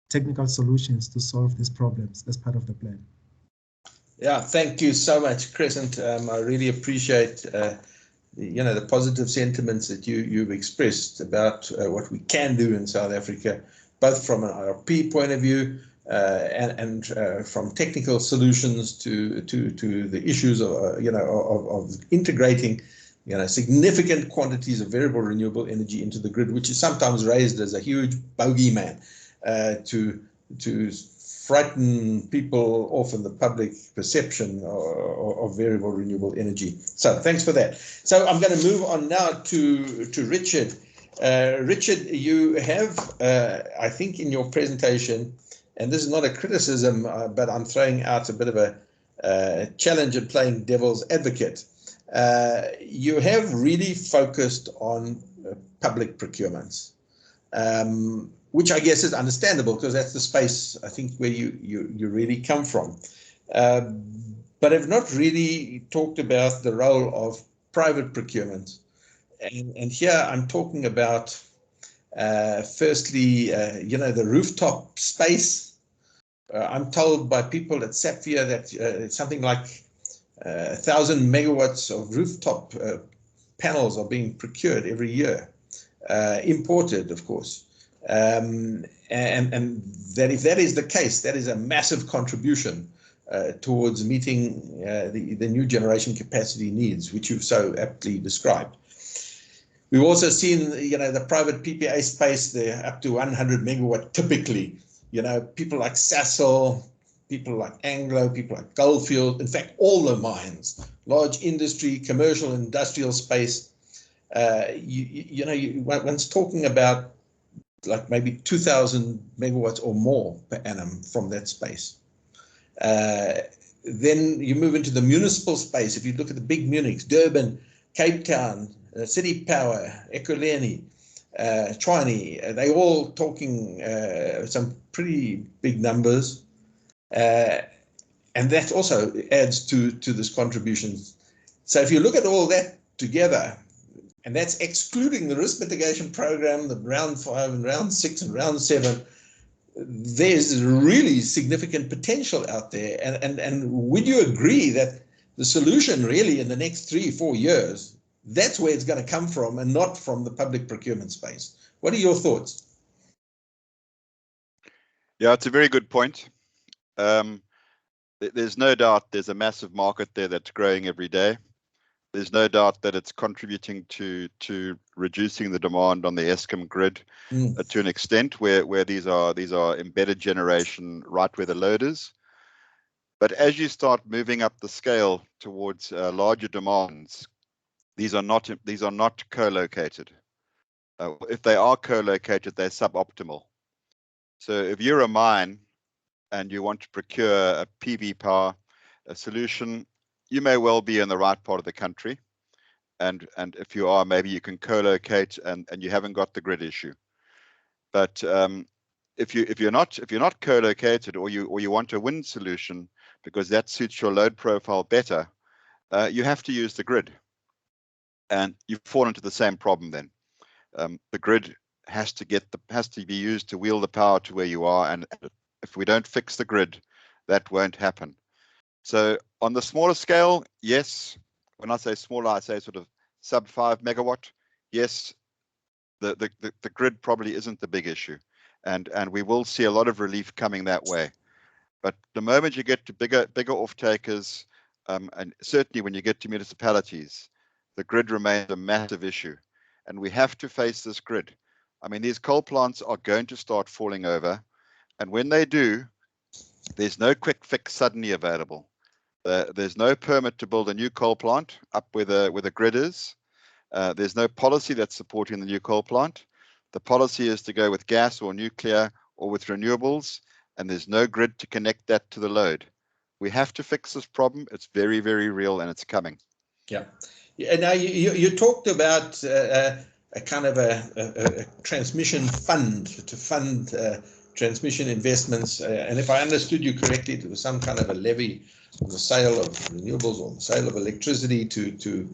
technical solutions to solve these problems as part of the plan. Yeah, thank you so much, Chris, and I really appreciate the positive sentiments that you've expressed about what we can do in South Africa, both from an IRP point of view and from technical solutions to the issues of integrating significant quantities of variable renewable energy into the grid, which is sometimes raised as a huge bogeyman to frighten people off in the public perception of variable renewable energy. So thanks for that. So I'm going to move on now to Richard. Richard, you have, I think in your presentation, and this is not a criticism, but I'm throwing out a bit of a challenge at playing devil's advocate. You have really focused on public procurements, which I guess is understandable because that's the space, I think, where you really come from. But have not really talked about the role of private procurement. And here I'm talking about, firstly, the rooftop space. I'm told by people at Sapphire that it's something like 1,000 megawatts of rooftop panels are being procured every year, imported, of course. And that if that is the case, that is a massive contribution towards meeting the new generation capacity needs, which you've so aptly described. We've also seen, the private PPA space, they're up to 100 megawatt typically. People like Sasol, people like Anglo, people like Goldfield, in fact, all the mines, large industry, commercial, industrial space. One's talking about like maybe 2,000 megawatts or more per annum from that space. Then you move into the municipal space. If you look at the big Munichs, Durban, Cape Town, City Power, Ekurhuleni, Tshwane, they all talking some pretty big numbers. And that also adds to this contribution. So if you look at all that together, and that's excluding the risk mitigation program, the round 5 and round 6 and round 7, there's really significant potential out there. And would you agree that the solution really in the next 3-4 years, that's where it's going to come from and not from the public procurement space? What are your thoughts? Yeah, it's a very good point. There's no doubt there's a massive market there that's growing every day. There's no doubt that it's contributing to reducing the demand on the Eskom grid to an extent where these are embedded generation right where the load is. But as you start moving up the scale towards larger demands, these are not co-located. If they are co-located, they're suboptimal. So if you're a mine and you want to procure a PV power solution, you may well be in the right part of the country, and if you are, maybe you can co-locate and you haven't got the grid issue. But if you're not co-located, or you want a wind solution because that suits your load profile better, you have to use the grid, and you fall into the same problem then. The grid has to be used to wheel the power to where you are, and if we don't fix the grid, that won't happen. So on the smaller scale, yes. When I say smaller, I say sort of sub 5 megawatt. Yes, the grid probably isn't the big issue, and we will see a lot of relief coming that way. But the moment you get to bigger off-takers, and certainly when you get to municipalities, the grid remains a massive issue, and we have to face this grid. I mean, these coal plants are going to start falling over, and when they do, there's no quick fix suddenly available. There's no permit to build a new coal plant up where the grid is. There's no policy that's supporting the new coal plant. The policy is to go with gas or nuclear or with renewables, and there's no grid to connect that to the load. We have to fix this problem. It's very, very real, and it's coming. Yeah. And now you talked about a kind of a transmission fund to fund transmission investments. And if I understood you correctly, it was some kind of a levy on the sale of renewables or the sale of electricity to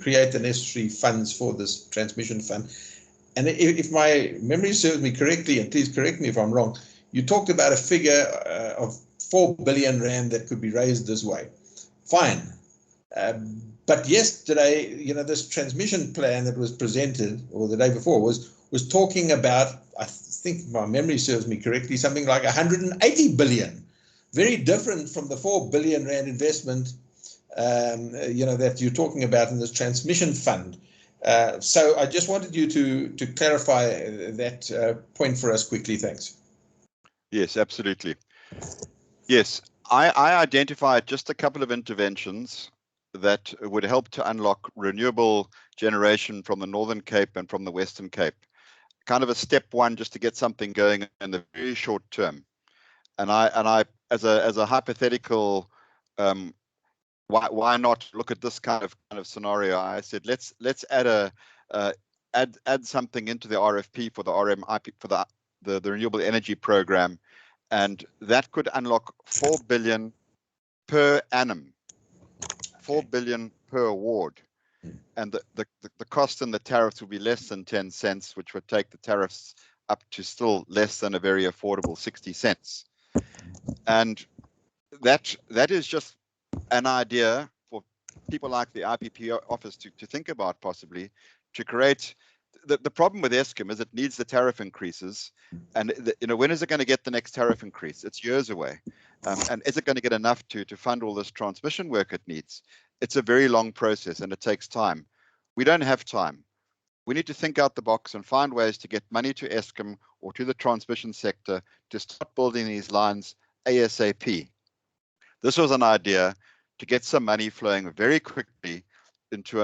create the necessary funds for this transmission fund. And if my memory serves me correctly, and please correct me if I'm wrong, you talked about a figure of 4 billion rand that could be raised this way. Fine. But yesterday, this transmission plan that was presented, or the day before, was talking about, I think my memory serves me correctly, something like 180 billion. Very different from the 4 billion rand investment, that you're talking about in this transmission fund. So I just wanted you to clarify that point for us quickly. Thanks. Yes, absolutely. Yes, I identified just a couple of interventions that would help to unlock renewable generation from the Northern Cape and from the Western Cape. Kind of a step one just to get something going in the very short term. And I as a hypothetical, why not look at this kind of scenario? I said let's add add something into the RFP for the RMIP for the renewable energy program, and that could unlock 4 billion per annum. 4 billion per award, and the cost and the tariffs will be less than 10 cents, which would take the tariffs up to still less than a very affordable 60 cents. And that is just an idea for people like the IPP office to think about, possibly to create. The problem with Eskom is it needs the tariff increases, and when is it going to get the next tariff increase? It's years away. And is it going to get enough to fund all this transmission work it needs? It's a very long process, and it takes time. We don't have time. We need to think out the box and find ways to get money to Eskom or to the transmission sector to start building these lines ASAP. This was an idea to get some money flowing very quickly into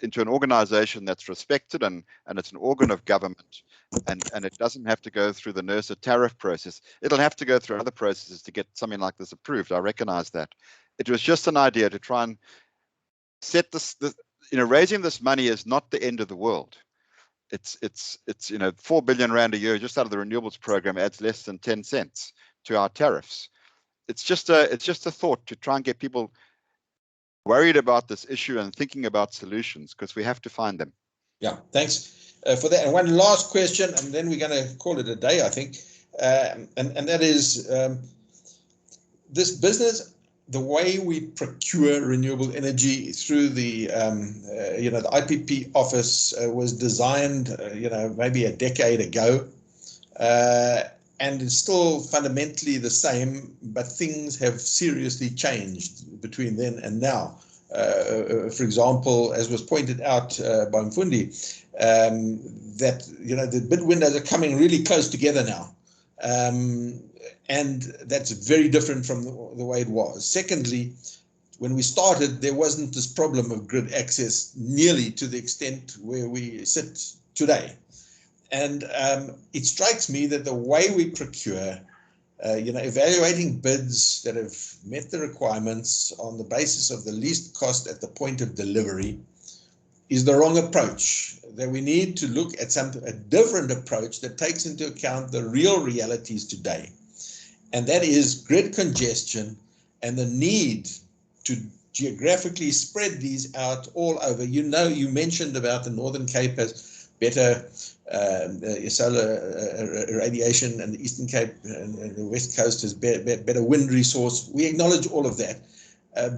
into an organization that's respected and it's an organ of government, and it doesn't have to go through the NERSA tariff process. It'll have to go through other processes to get something like this approved. I recognize that. It was just an idea to try and set this, raising this money is not the end of the world. It's 4 billion rand a year just out of the renewables program adds less than 10 cents to our tariffs. It's just a thought to try and get people worried about this issue and thinking about solutions, because we have to find them. Yeah, thanks for that. And one last question, and then we're going to call it a day, I think. And that is this business, the way we procure renewable energy through the the IPP office was designed maybe a decade ago, and it's still fundamentally the same, but things have seriously changed between then and now. For example, as was pointed out by Mfundi, that the bid windows are coming really close together now. And that's very different from the way it was. Secondly, when we started, there wasn't this problem of grid access nearly to the extent where we sit today. And it strikes me that the way we procure, evaluating bids that have met the requirements on the basis of the least cost at the point of delivery is the wrong approach. That we need to look at a different approach that takes into account the real realities today. And that is grid congestion and the need to geographically spread these out all over. You mentioned about the Northern Cape as better solar radiation, and the Eastern Cape and the West Coast has better wind resource. We acknowledge all of that.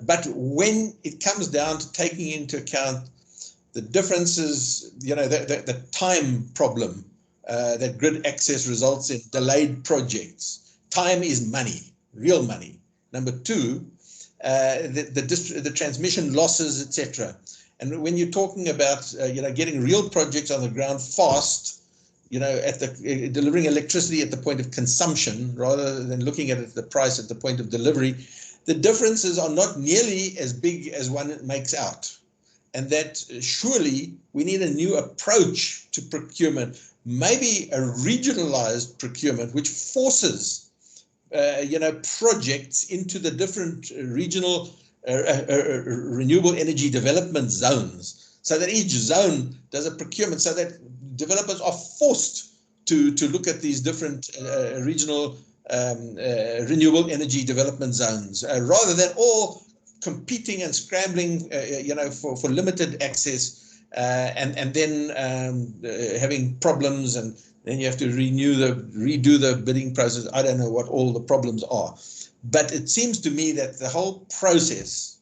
But when it comes down to taking into account the differences, the time problem that grid access results in delayed projects. Time is money, real money. Number two, the transmission losses, etc. And when you're talking about getting real projects on the ground fast, delivering electricity at the point of consumption rather than looking at the price at the point of delivery, the differences are not nearly as big as one makes out. And that surely we need a new approach to procurement, maybe a regionalized procurement, which forces projects into the different regional renewable energy development zones, so that each zone does a procurement, so that developers are forced to look at these different regional renewable energy development zones, rather than all competing and scrambling, for limited access, and then having problems, and then you have to redo the bidding process. I don't know what all the problems are, but it seems to me that the whole process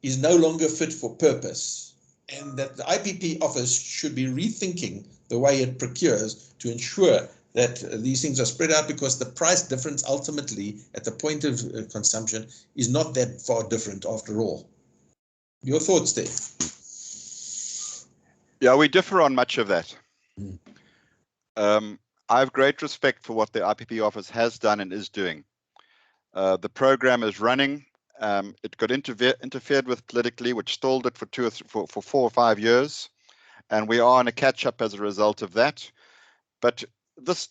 is no longer fit for purpose, and that the IPP office should be rethinking the way it procures to ensure that these things are spread out, because the price difference ultimately at the point of consumption is not that far different after all. Your thoughts there? Yeah, we differ on much of that. I have great respect for what the IPP office has done and is doing. The program is running. It got interfered with politically, which stalled it for 4 or 5 years, and we are on a catch-up as a result of that. But this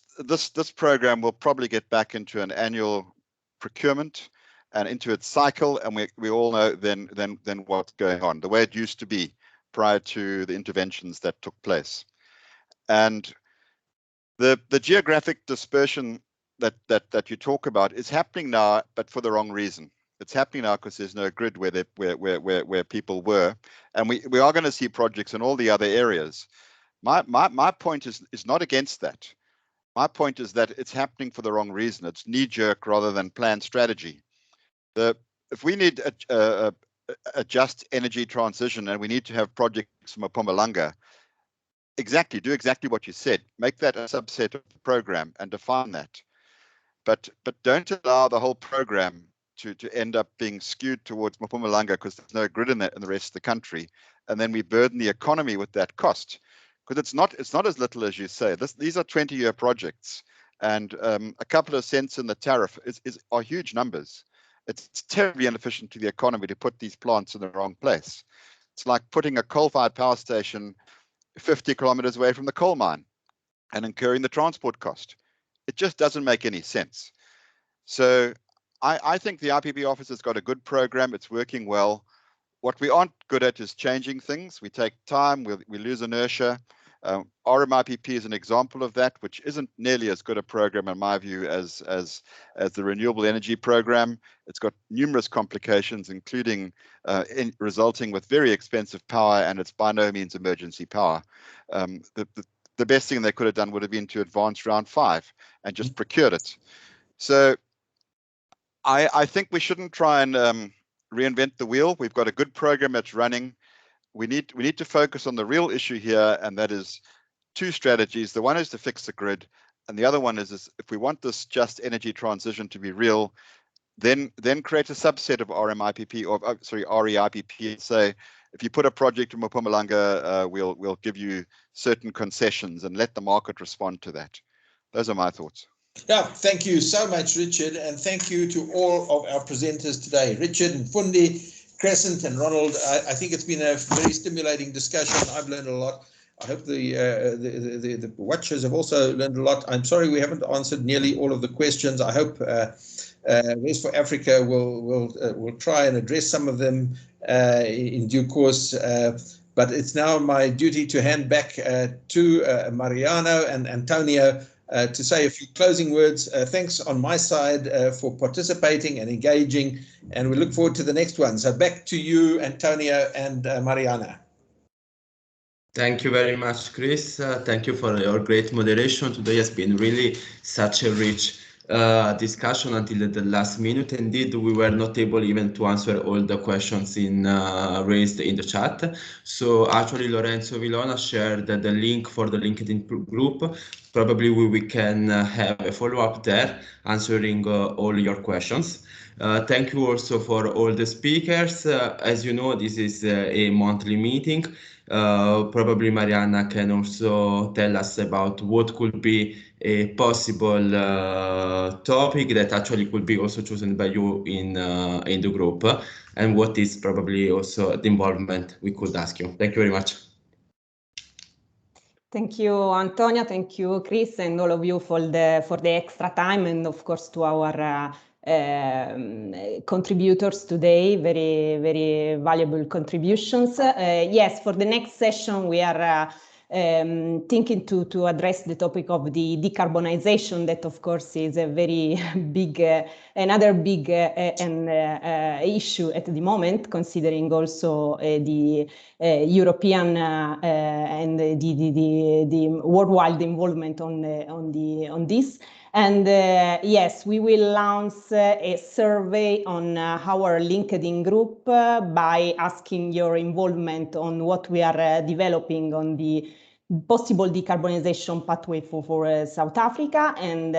program will probably get back into an annual procurement and into its cycle, and we all know then what's going on, the way it used to be prior to the interventions that took place. And the geographic dispersion that you talk about is happening now, but for the wrong reason. It's happening now because there's no grid where people were, and we are going to see projects in all the other areas. My point is not against that. My point is that it's happening for the wrong reason. It's knee-jerk rather than planned strategy. If we need a just energy transition and we need to have projects from Mpumalanga, do exactly what you said. Make that a subset of the program and define that. But don't allow the whole program to end up being skewed towards Mpumalanga, because there's no grid in the rest of the country, and then we burden the economy with that cost. Because it's not as little as you say. These are 20-year projects, and a couple of cents in the tariff are huge numbers. It's terribly inefficient to the economy to put these plants in the wrong place. It's like putting a coal-fired power station 50 kilometers away from the coal mine and incurring the transport cost. It just doesn't make any sense. So I think the IPP office has got a good program. It's working well. What we aren't good at is changing things. We take time, we lose inertia. RMIPP is an example of that, which isn't nearly as good a program in my view as the renewable energy program. It's got numerous complications, including resulting with very expensive power, and it's by no means emergency power. The best thing they could have done would have been to advance round 5 and just procured it. So I think we shouldn't try and reinvent the wheel. We've got a good program that's running. We need to focus on the real issue here, and that is 2 strategies. The one is to fix the grid, and the other one is if we want this just energy transition to be real, then create a subset of RMIPP, or REIPP, and say, if you put a project in Mpumalanga, we'll give you certain concessions and let the market respond to that. Those are my thoughts. Yeah, thank you so much, Richard, and thank you to all of our presenters today, Richard and Fundi, Crescent and Ronald. I think it's been a very stimulating discussion. I've learned a lot. I hope the watchers have also learned a lot. I'm sorry we haven't answered nearly all of the questions. I hope Race for Africa will try and address some of them in due course. But it's now my duty to hand back to Mariano and Antonio to say a few closing words. Thanks on my side for participating and engaging, and we look forward to the next one. So back to you, Antonio and Mariana. Thank you very much, Chris. Thank you for your great moderation. Today has been really such a rich discussion until the last minute. Indeed, we were not able even to answer all the questions raised in the chat. So actually, Lorenzo Villona shared the link for the LinkedIn group. Probably we can have a follow-up there answering all your questions. Thank you also for all the speakers. As you know, this is a monthly meeting. Probably Mariana can also tell us about what could be a possible topic that actually could be also chosen by you in the group, and what is probably also the involvement we could ask you. Thank you very much. Thank you, Antonia. Thank you, Chris, and all of you for the extra time, and of course to our contributors today. Very valuable contributions. Yes, for the next session we are thinking to address the topic of the decarbonization. That of course is a very big, another big issue at the moment, considering also the European and the worldwide involvement on this. And yes, we will launch a survey on our LinkedIn group by asking your involvement on what we are developing on the possible decarbonization pathway for South Africa. And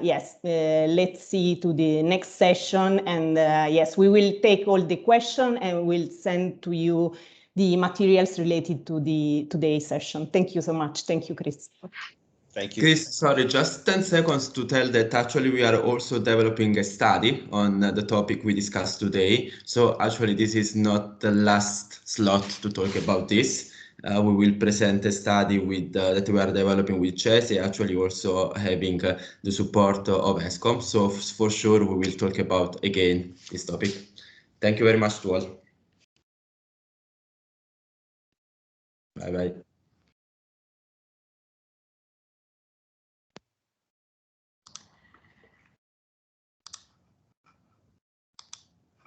yes, let's see to the next session. And yes, we will take all the questions and we'll send to you the materials related to today's session. Thank you so much. Thank you, Chris. Thank you. Chris, sorry, just 10 seconds to tell that actually we are also developing a study on the topic we discussed today. So actually this is not the last slot to talk about this. We will present a study with that we are developing with CESI, actually also having the support of ESCOM. So for sure we will talk about again this topic. Thank you very much to all. Bye-bye.